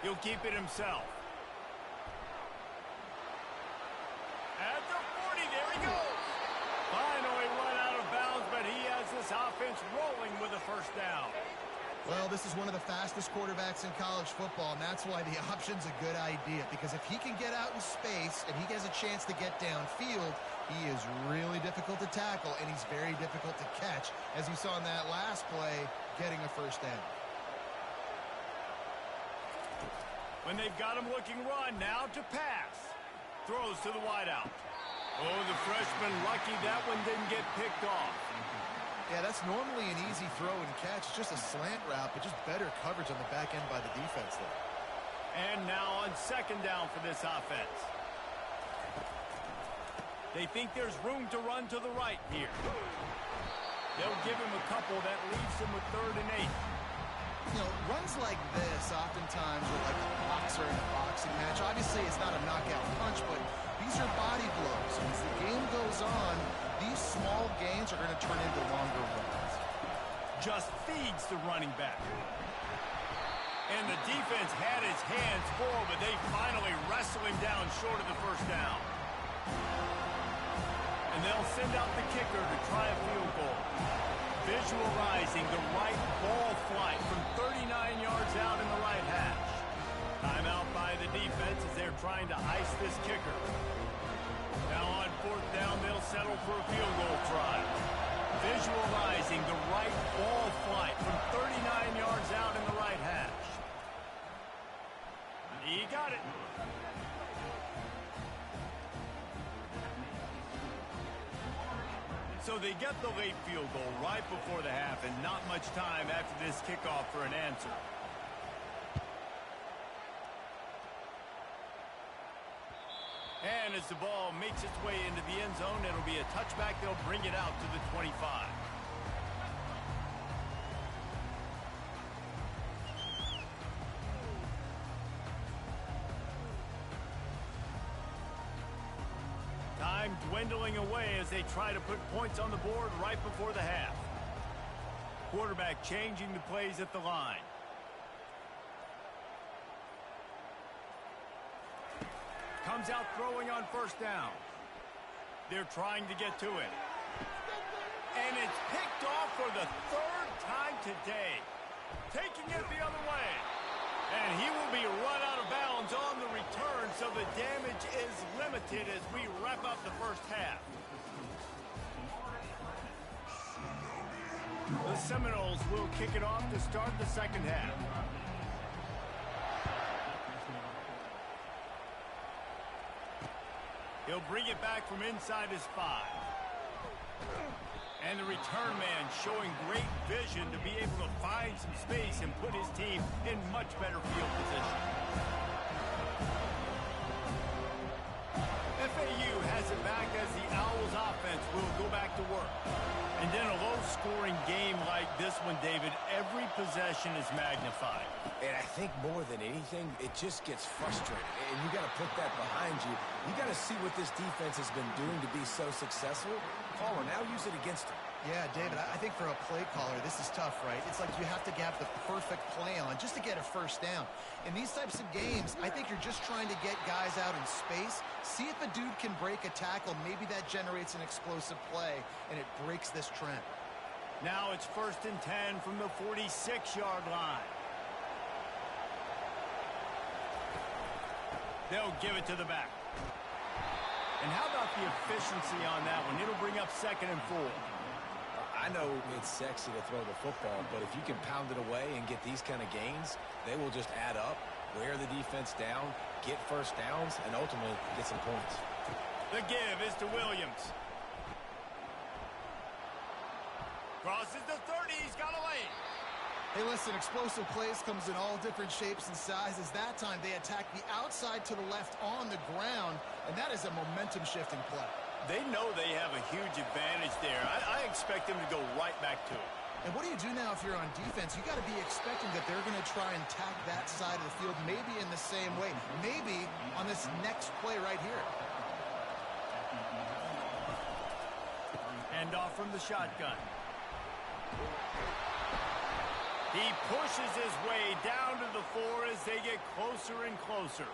Speaker 2: He'll keep it himself. At the 40, there he goes. Finally run out of bounds, but he has this offense rolling with a first down.
Speaker 3: Well, this is one of the fastest quarterbacks in college football, and that's why the option's a good idea, because if he can get out in space and he has a chance to get downfield, he is really difficult to tackle, and he's very difficult to catch, as you saw in that last play, getting a first down.
Speaker 2: When they've got him looking run, now to pass. Throws to the wideout. Oh, the freshman lucky that one didn't get picked off.
Speaker 3: Yeah, that's normally an easy throw and catch. Just a slant route, but just better coverage on the back end by the defense there.
Speaker 2: And now on 2nd down for this offense. They think there's room to run to the right here. They'll give him a couple. That leaves him with 3rd and 8.
Speaker 3: You know, runs like this oftentimes are like a boxer in a boxing match. Obviously, it's not a knockout punch, but these are body blows. And as the game goes on, these small gains are going to turn into longer runs.
Speaker 2: Just feeds the running back. And the defense had his hands full, but they finally wrestle him down short of the first down. And they'll send out the kicker to try a field goal. Visualizing the right ball flight from 39 yards out in the right hash. Timeout by the defense as they're trying to ice this kicker. Now on 4th down, they'll settle for a field goal try. Visualizing the right ball flight from 39 yards out in the right hash. He got it. So they get the late field goal right before the half, and not much time after this kickoff for an answer. And as the ball makes its way into the end zone, it'll be a touchback. They'll bring it out to the 25. Time dwindling away as they try to put points on the board right before the half. Quarterback changing the plays at the line. Comes out throwing on 1st down. They're trying to get to it. And it's picked off for the 3rd time today. Taking it the other way. And he will be run out of bounds on the return, so the damage is limited as we wrap up the first half. The Seminoles will kick it off to start the 2nd half. He'll bring it back from inside his 5. And the return man showing great vision to be able to find some space and put his team in much better field position. FAU has it back as the Owls offense will go back to work. And in a low-scoring game like this one, David, every possession is magnified.
Speaker 4: And I think more than anything, it just gets frustrating. And you got to put that behind you. You got to see what this defense has been doing to be so successful. Caller, now use it against him.
Speaker 3: Yeah, David, I think for a play caller, this is tough, right? It's like you have to have the perfect play on just to get a first down. In these types of games, I think you're just trying to get guys out in space, see if a dude can break a tackle. Maybe that generates an explosive play, and it breaks this trend.
Speaker 2: Now it's 1st and 10 from the 46-yard line. They'll give it to the back. And how about the efficiency on that one? It'll bring up 2nd and 4.
Speaker 4: I know it's sexy to throw the football, but if you can pound it away and get these kind of gains, they will just add up, wear the defense down, get first downs, and ultimately get some points.
Speaker 2: The give is to Williams. Crosses the 30, he's got a lane.
Speaker 3: Hey, listen, explosive plays comes in all different shapes and sizes. That time, they attack the outside to the left on the ground, and that is a momentum-shifting play.
Speaker 2: They know they have a huge advantage there. I expect them to go right back to it.
Speaker 3: And what do you do now if you're on defense? You got to be expecting that they're going to try and attack that side of the field, maybe in the same way, maybe on this next play right here.
Speaker 2: handoff from the shotgun. He pushes his way down to the 4 as they get closer and closer.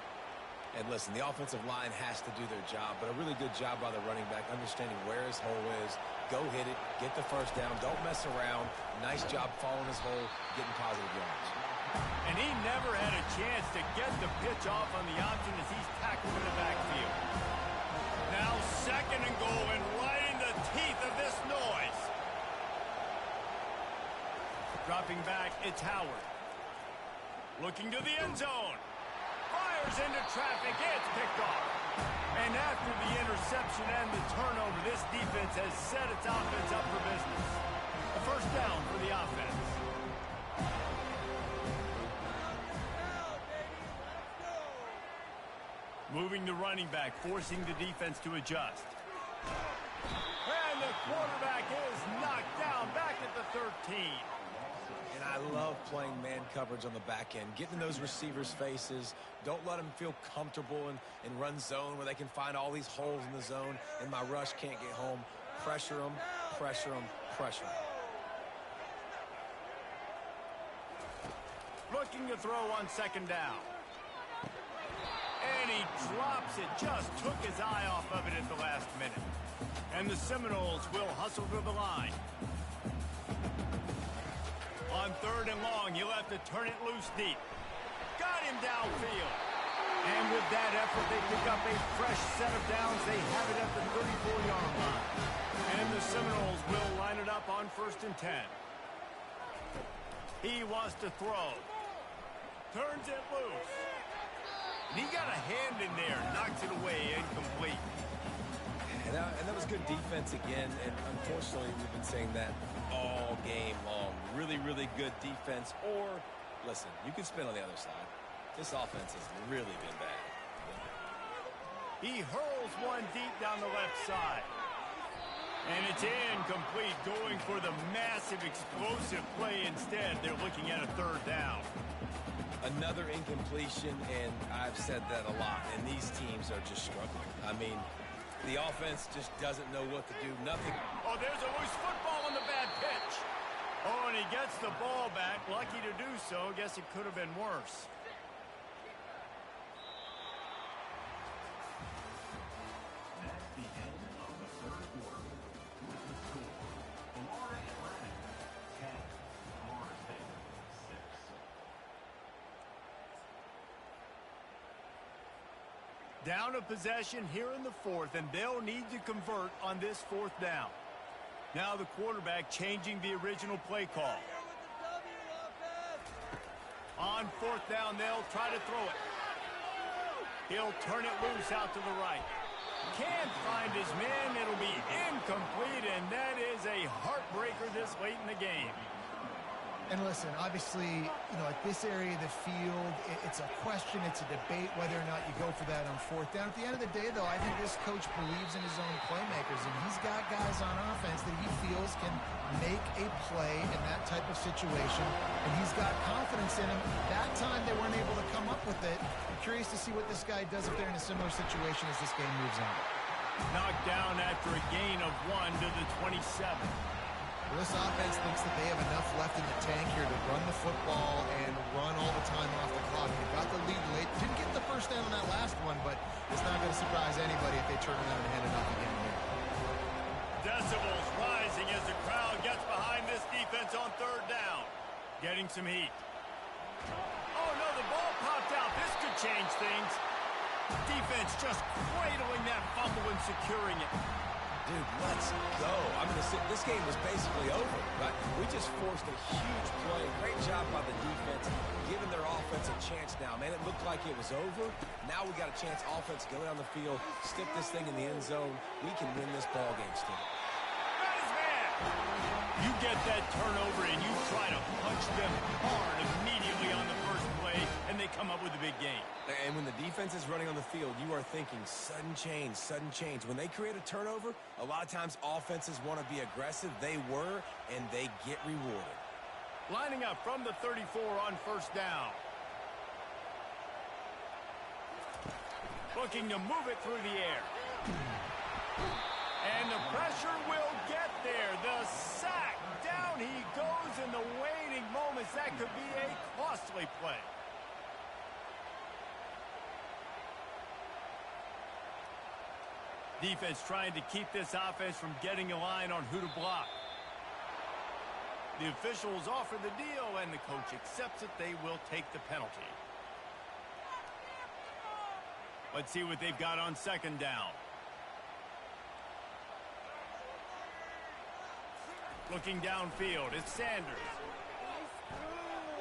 Speaker 4: And listen, the offensive line has to do their job, but a really good job by the running back, understanding where his hole is. Go hit it, get the first down, don't mess around. Nice job following his hole, getting positive yards.
Speaker 2: And he never had a chance to get the pitch off on the option as he's tackled in the backfield. Now 2nd and goal, and right in the teeth of this noise. Dropping back, it's Howard. Looking to the end zone. Fires into traffic, it's picked off. And after the interception and the turnover, this defense has set its offense up for business. A first down for the offense. Moving the running back, forcing the defense to adjust. And the quarterback is knocked down back at the 13.
Speaker 4: And I love playing man coverage on the back end, getting in those receivers' faces. Don't let them feel comfortable in run zone where they can find all these holes in the zone and my rush can't get home. Pressure them, pressure them, pressure them.
Speaker 2: Looking to throw on 2nd down. And he drops it, just took his eye off of it at the last minute. And the Seminoles will hustle to the line. On 3rd and long, he'll have to turn it loose deep. Got him downfield. And with that effort, they pick up a fresh set of downs. They have it at the 34-yard line. And the Seminoles will line it up on 1st and 10. He wants to throw. Turns it loose. And he got a hand in there, knocks it away, incomplete.
Speaker 4: And that was good defense again, and unfortunately, we've been saying that all game long. Really, really good defense. Or, listen, you can spin on the other side. This offense has really been bad.
Speaker 2: He hurls one deep down the left side. And it's incomplete, going for the massive, explosive play instead. They're looking at a 3rd down.
Speaker 4: Another incompletion, and I've said that a lot, and these teams are just struggling. I mean, the offense just doesn't know what to do. Nothing.
Speaker 2: Oh, there's a loose football on the bad pitch. Oh, and he gets the ball back. Lucky to do so. Guess it could have been worse. Down a possession here in the 4th, and they'll need to convert on this 4th down. Now the quarterback changing the original play call. On 4th down, they'll try to throw it. He'll turn it loose out to the right. Can't find his man. It'll be incomplete, and that is a heartbreaker this late in the game.
Speaker 3: And listen, obviously, you know, at this area of the field, it's a question, it's a debate whether or not you go for that on 4th down. At the end of the day, though, I think this coach believes in his own playmakers, and he's got guys on offense that he feels can make a play in that type of situation, and he's got confidence in him. That time, they weren't able to come up with it. I'm curious to see what this guy does if they're in a similar situation as this game moves on.
Speaker 2: Knocked down after a gain of 1 to the 27.
Speaker 3: Well, this offense thinks that they have enough left in the tank here to run the football and run all the time off the clock. They got the lead late. Didn't get the first down on that last one, but it's not going to surprise anybody if they turn around and hand it off again here.
Speaker 2: Decibels rising as the crowd gets behind this defense on 3rd down. Getting some heat. Oh, no, the ball popped out. This could change things. Defense just cradling that fumble and securing it.
Speaker 4: Dude, let's go. I mean, this game was basically over, right? We just forced a huge play. Great job by the defense, giving their offense a chance now. Man, it looked like it was over. Now we got a chance, offense, go down the field, stick this thing in the end zone. We can win this ball game still.
Speaker 2: That is man. You get that turnover and you try to punch them hard immediately on the first play, and they come up with a big gain.
Speaker 4: And when the defense is running on the field, you are thinking sudden change, sudden change. When they create a turnover, a lot of times offenses want to be aggressive. They were, and they get rewarded.
Speaker 2: Lining up from the 34 on 1st down. Looking to move it through the air. And the pressure will get there. Defense trying to keep this offense from getting a line on who to block. The officials offer the deal, and the coach accepts it. They will take the penalty. Let's see what they've got on second down. Looking downfield, it's Sanders.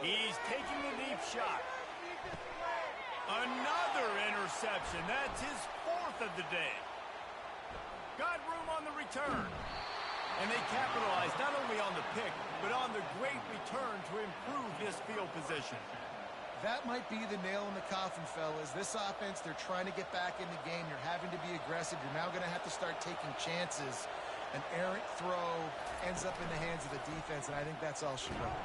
Speaker 2: He's taking the deep shot. Another interception. That's his fourth of the day. Got room on the return. And they capitalized not only on the pick, but on the great return to improve his field position.
Speaker 3: That might be the nail in the coffin, fellas. This offense, they're trying to get back in the game. You're having to be aggressive. You're now going to have to start taking chances. An errant throw ends up in the hands of the defense, and I think that's all she wrote.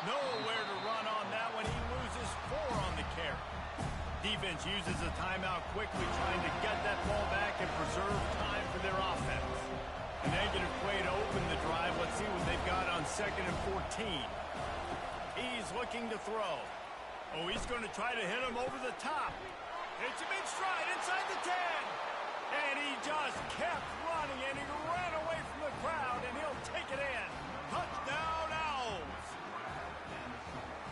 Speaker 2: Nowhere to run on that one. He loses 4 on the carry. Defense uses a timeout quickly, trying to get that ball back and preserve time for their offense. A negative play to open the drive. Let's see what they've got on 2nd and 14. He's looking to throw. Oh, he's going to try to hit him over the top. Hits him in stride inside the 10. And he just kept running, and he ran away from the crowd, and he'll take it in. Touchdown, Owls.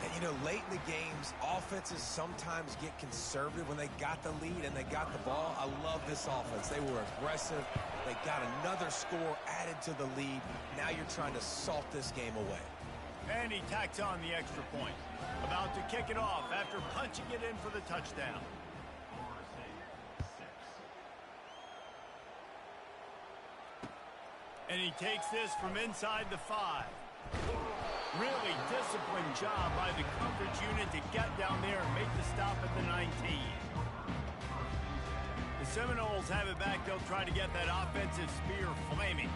Speaker 4: And, you know, late in the games, offenses sometimes get conservative when they got the lead and they got the ball. I love this offense. They were aggressive. They got another score added to the lead. Now you're trying to salt this game away.
Speaker 2: And he tacks on the extra point. About to kick it off after punching it in for the touchdown. And he takes this from inside the 5. Really disciplined job by the coverage unit to get down there and make the stop at the 19. The Seminoles have it back. They'll try to get that offensive spear flaming.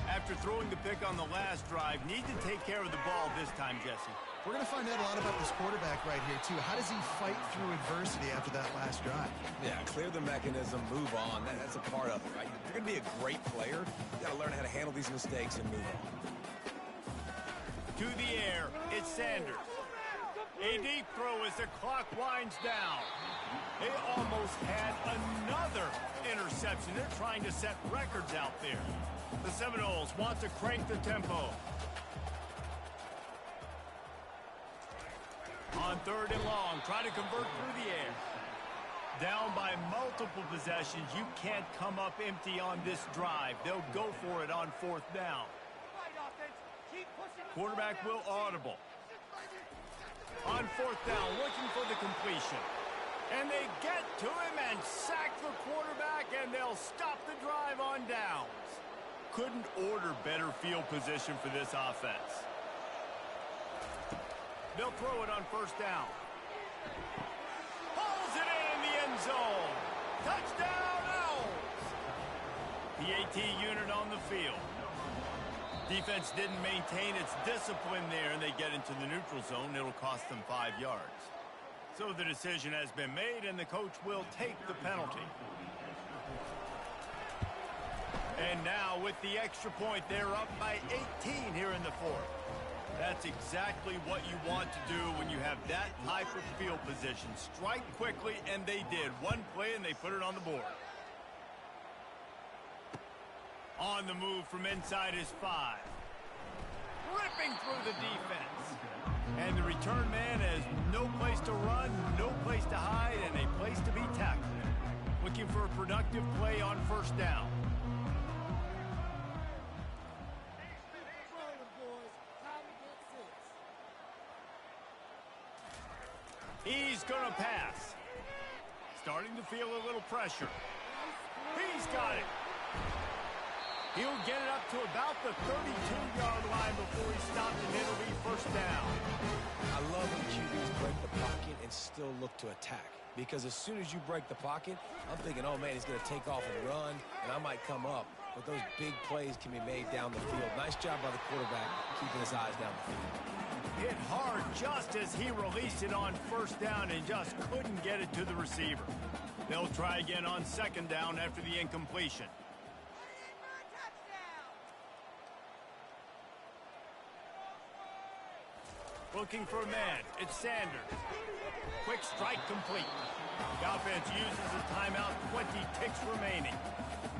Speaker 2: After throwing the pick on the last drive, need to take care of the ball this time, Jesse.
Speaker 3: We're going to find out a lot about this quarterback right here, too. How does he fight through adversity after that last drive?
Speaker 4: Yeah, clear the mechanism, move on. That's a part of it, right? If you're going to be a great player, you got to learn how to handle these mistakes and move on.
Speaker 2: To the air, it's Sanders. A deep throw as the clock winds down. They almost had another interception. They're trying to set records out there. The Seminoles want to crank the tempo. On 3rd and long, try to convert through the air. Down by multiple possessions, you can't come up empty on this drive. They'll go for it on 4th down. Quarterback will audible. On 4th down, looking for the completion. And they get to him and sack the quarterback, and they'll stop the drive on downs. Couldn't order better field position for this offense. They'll throw it on 1st down. Pulls it in the end zone. Touchdown, Owls. The AT unit on the field. Defense didn't maintain its discipline there, and they get into the neutral zone. It'll cost them 5 yards. So the decision has been made, and the coach will take the penalty. And now with the extra point, they're up by 18 here in the 4th. That's exactly what you want to do when you have that type of field position. Strike quickly, and they did. One play, and they put it on the board. On the move from inside his 5. Ripping through the defense. And the return man has no place to run, no place to hide, and a place to be tackled. Looking for a productive play on 1st down. He's going to pass. Starting to feel a little pressure. He's got it. He'll get it up to about the 32-yard line before he's stopped, and it'll be 1st down.
Speaker 4: I love when QBs break the pocket and still look to attack. Because as soon as you break the pocket, I'm thinking, oh, man, he's going to take off and run, and I might come up. But those big plays can be made down the field. Nice job by the quarterback keeping his eyes down the field.
Speaker 2: Hit hard just as he released it on 1st down and just couldn't get it to the receiver. They'll try again on 2nd down after the incompletion. Looking for a man. It's Sanders. Quick strike complete. The offense uses a timeout. 20 ticks remaining.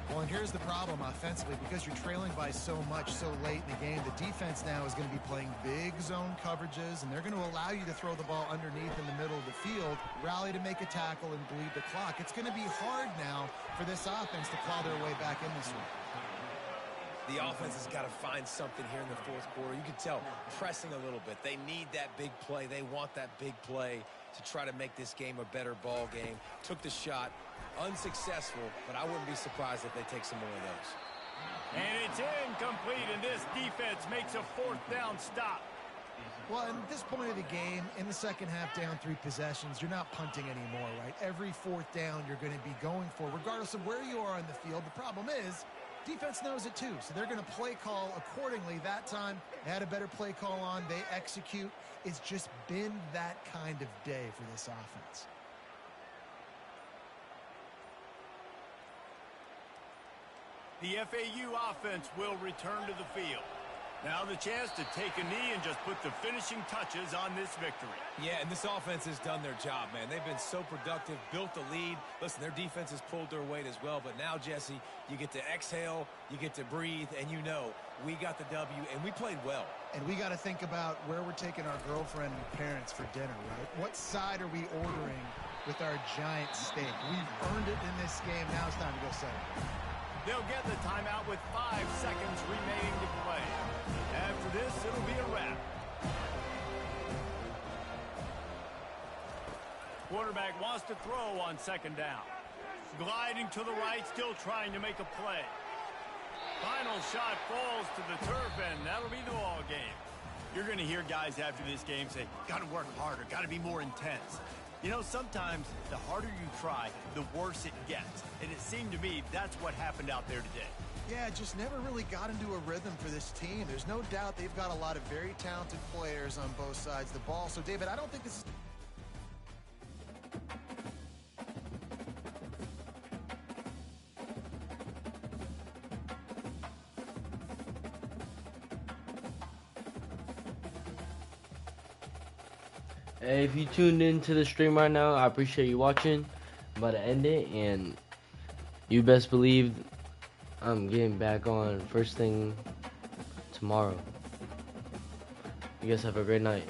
Speaker 3: Well, and here's the problem offensively. Because you're trailing by so much so late in the game, the defense now is going to be playing big zone coverages, and they're going to allow you to throw the ball underneath in the middle of the field, rally to make a tackle, and bleed the clock. It's going to be hard now for this offense to claw their way back in this one.
Speaker 4: The offense has got to find something here in the fourth quarter. You can tell, pressing a little bit. They need that big play. They want that big play to try to make this game a better ball game. Took the shot, unsuccessful, but I wouldn't be surprised if they take some more of those.
Speaker 2: And it's incomplete, and this defense makes a fourth down stop.
Speaker 3: Well, at this point of the game, in the second half, down 3 possessions, you're not punting anymore, right? Every fourth down you're going to be going for, regardless of where you are on the field. The problem is, defense knows it too, so they're going to play call accordingly. That time, they had a better play call on. They execute. It's just been that kind of day for this offense.
Speaker 2: The FAU offense will return to the field. Now the chance to take a knee and just put the finishing touches on this victory.
Speaker 4: Yeah, and this offense has done their job, man. They've been so productive, built the lead. Listen, their defense has pulled their weight as well, but now, Jesse, you get to exhale, you get to breathe, and you know we got the W, and we played well.
Speaker 3: And we got to think about where we're taking our girlfriend and parents for dinner, right? What side are we ordering with our giant steak? We've earned it in this game. Now it's time to go set it.
Speaker 2: They'll get the timeout with 5 seconds remaining to play. After this, it'll be a wrap. Quarterback wants to throw on second down. Gliding to the right, still trying to make a play. Final shot falls to the turf, and that'll be the ball game. You're going to hear guys after this game say, got to work harder, got to be more intense. You know, sometimes the harder you try, the worse it gets. And it seemed to me that's what happened out there today.
Speaker 3: Yeah, just never really got into a rhythm for this team. There's no doubt they've got a lot of very talented players on both sides of the ball. So, David, I don't think this is...
Speaker 1: Hey, if you tuned into the stream right now, I appreciate you watching. I'm about to end it, and you best believe I'm getting back on first thing tomorrow. You guys have a great night.